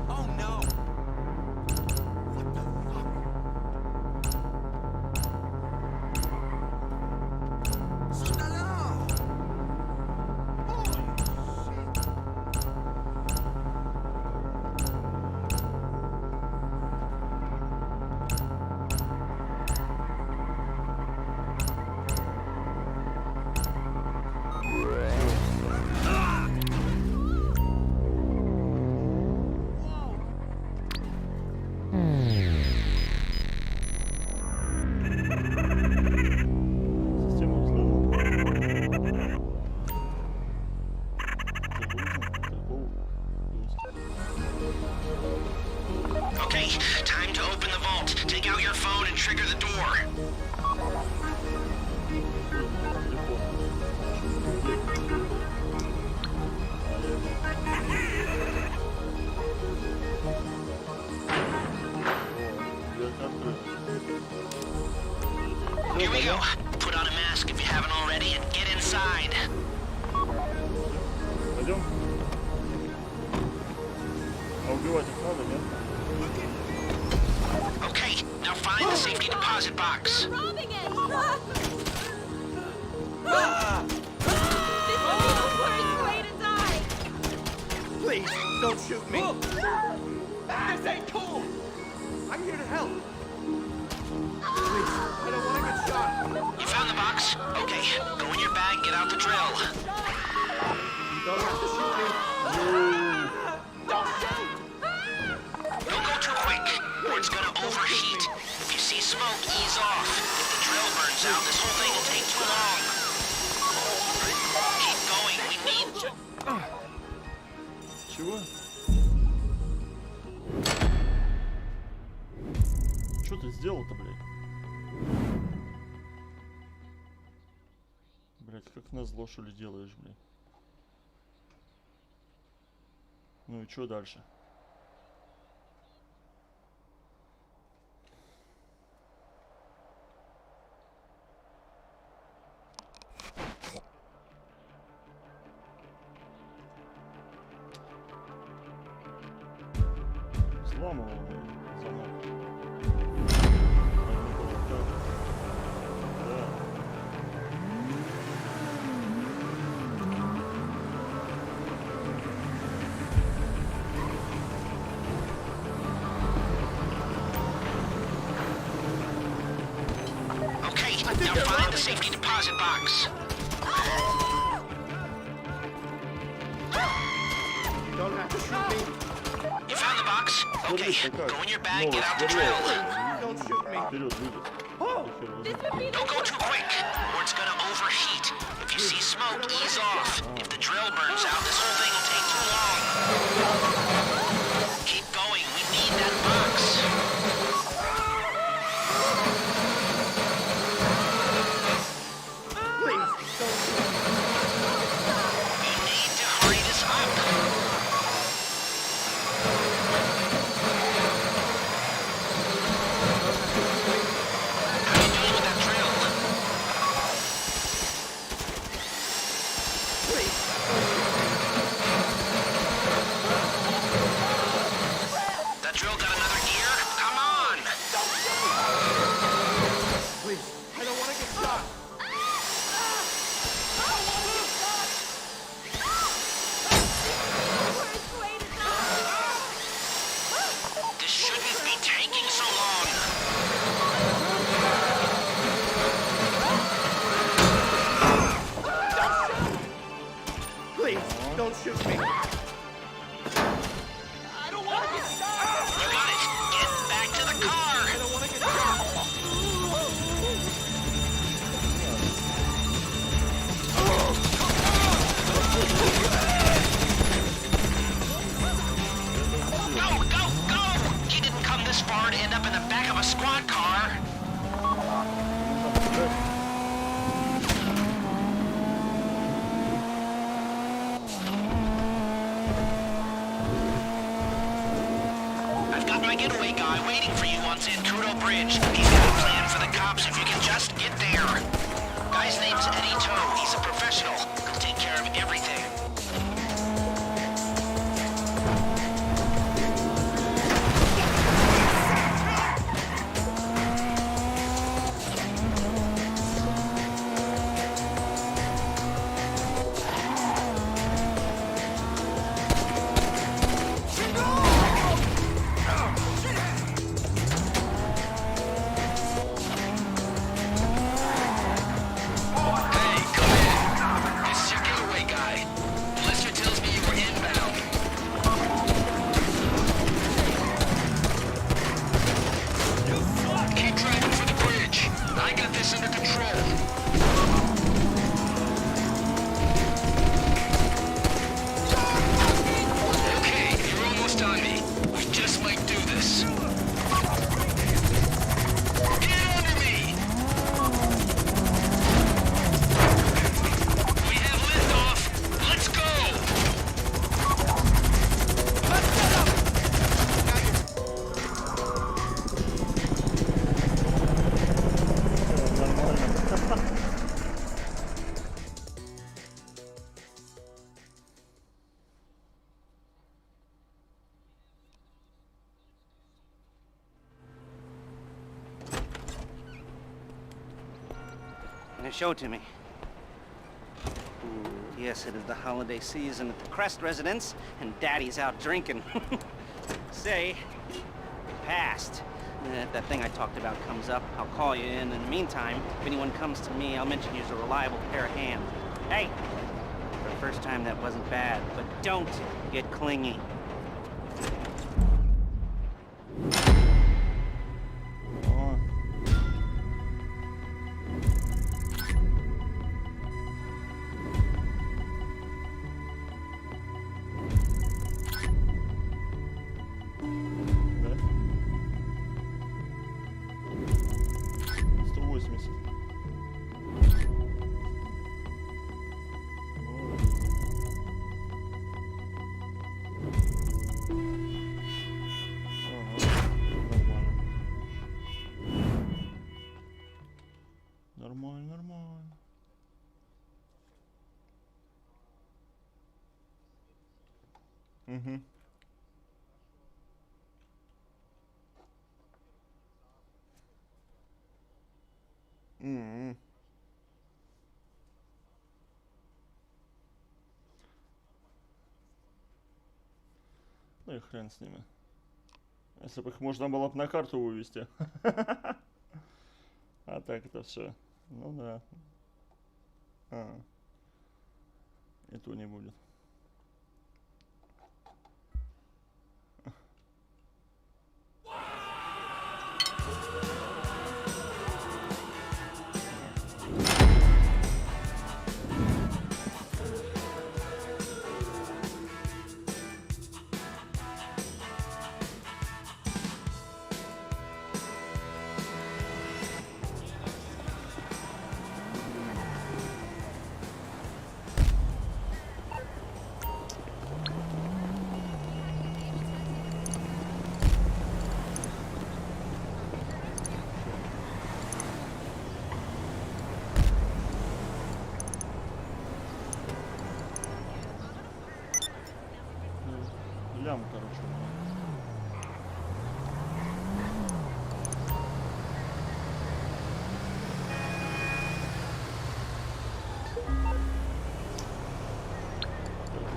Oh no! Система взлома. Okay, time to open the vault. Take out your phone and trigger the door. Here we go. Put on a mask if you haven't already and get inside. Пойдем. А убивать их надо, нет? Okay, now find the safety deposit box. Robbing it! Please, don't shoot me. This ain't cool. I'm here to help. Please, I don't want to get shot. You found the box? Okay, go in your bag and get out the drill. You don't have to shoot me. Don't shoot. Don't go too quick, or it's gonna overheat. If you see smoke, ease off. If the drill burns out, this whole thing will take too long. Keep going, we need to... Чего? Что ты сделал-то, блядь? Блядь, как назло, что ли, делаешь, блядь? Ну и что дальше? Взламывал замок. Да. Okay, now find the safety deposit box. You don't have to shoot me. You found the box? Okay, go in your bag, get out the drill. Don't shoot me. Вперед, выйдет. Don't go too quick, or it's gonna overheat. If you see smoke, ease off. If the drill burns out, this whole thing will take too long. Keep going, we need that box. Please, don't shoot me. You need to hurry this up. How you doing with that drill? Please. That drill got another gear? Come on! Please, I don't want to get shot. This shouldn't be taking so long. Please, don't shoot me. You got it. Get back to the car. I don't want to get shot. Go, go, go! You didn't come this far to end up in the back of a squad car. I've got my getaway guy waiting for you on Zancudo Bridge. He's got a plan for the cops if you can just get there. Guy's name's Eddie Toe. He's a professional. Show it to me. Yes, it is the holiday season at the Crest residence, and Daddy's out drinking. Say, passed. If that thing I talked about comes up, I'll call you in. In the meantime, if anyone comes to me, I'll mention you as a reliable pair of hands. Hey! For the first time, that wasn't bad, but don't get clingy. Нормально. Угу. Ну и хрен с ними. Если бы их можно было бы на карту вывести. А так это все. Ну да. И то не будет. Лям, короче.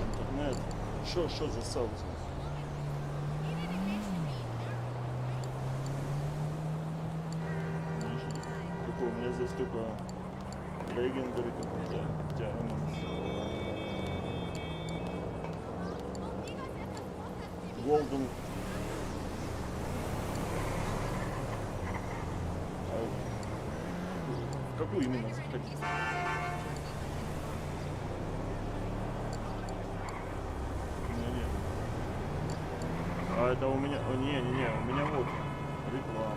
Интернет. Что за саут? Какой у меня здесь только легендари какой-то. Голден. Какую именно хотите? Не. А это у меня... Не, у меня вот реклама.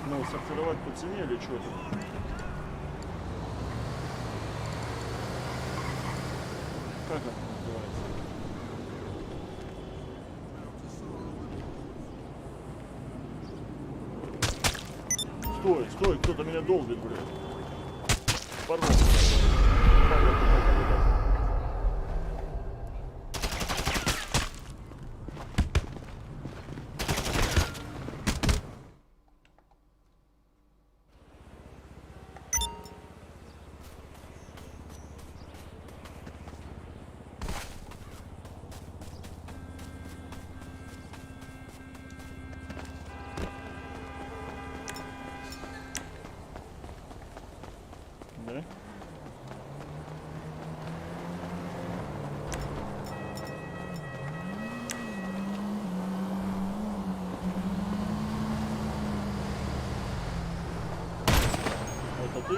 Ну, сортировать по цене или что-то? Как это называется? Стой, кто-то меня долбит, блядь. Порвал. Да? Это ты?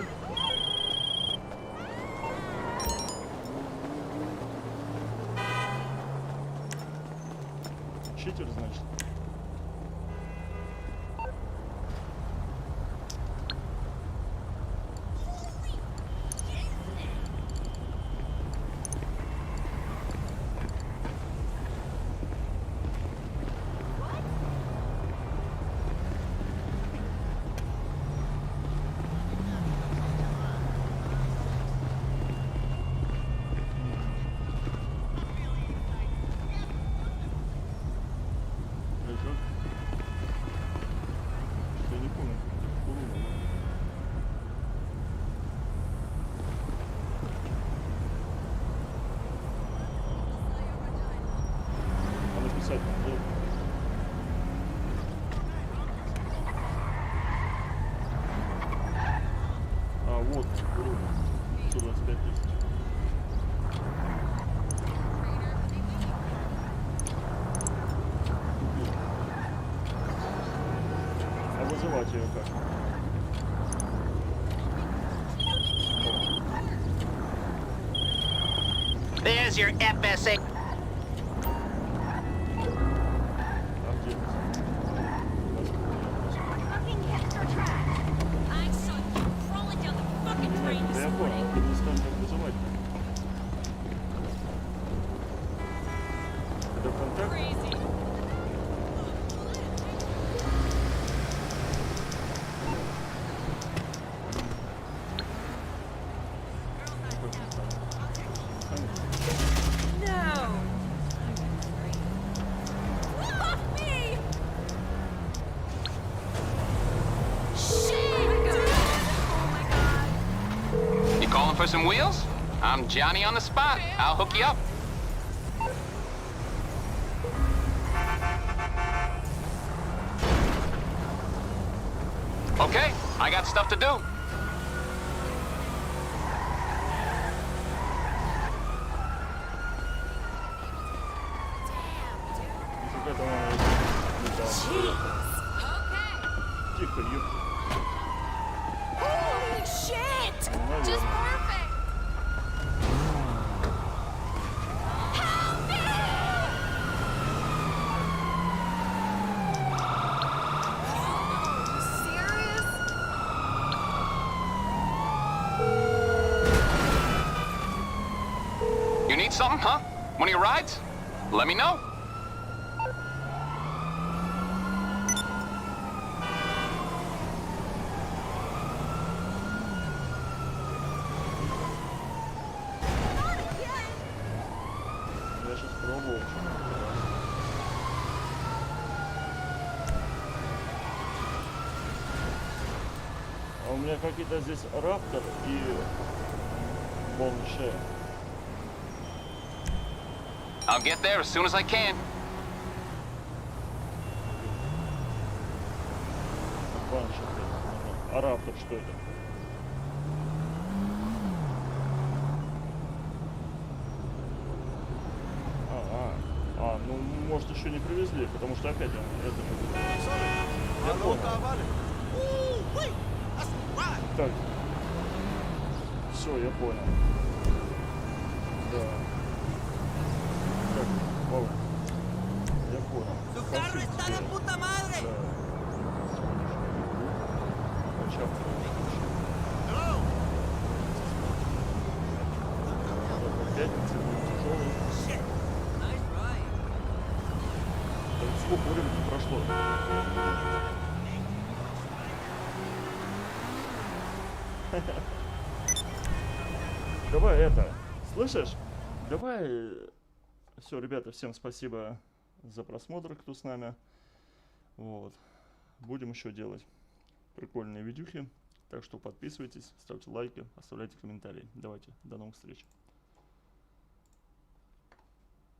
Читер, значит? 125 тысяч. А вызывать ее как? There's your FSA. For some wheels? I'm Johnny on the spot. I'll hook you up. Okay, I got stuff to do. Holy shit! Just perfect! Help me! Serious? You need something, huh? One of your rides? Let me know. А у меня какие-то здесь раптор и бонше. I'll get there as soon as I can. А раптор что это? Ну, может, еще не привезли, потому что опять это я понял. Так. Все, я понял. Да. Так, Павел. Я понял. Пятница будет тяжелый. Сколько времени прошло? Давай это, слышишь? Давай. Все, ребята, всем спасибо за просмотр, кто с нами. Вот. Будем еще делать прикольные видюхи. Так что подписывайтесь, ставьте лайки, оставляйте комментарии. Давайте, до новых встреч.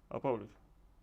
А Павлик?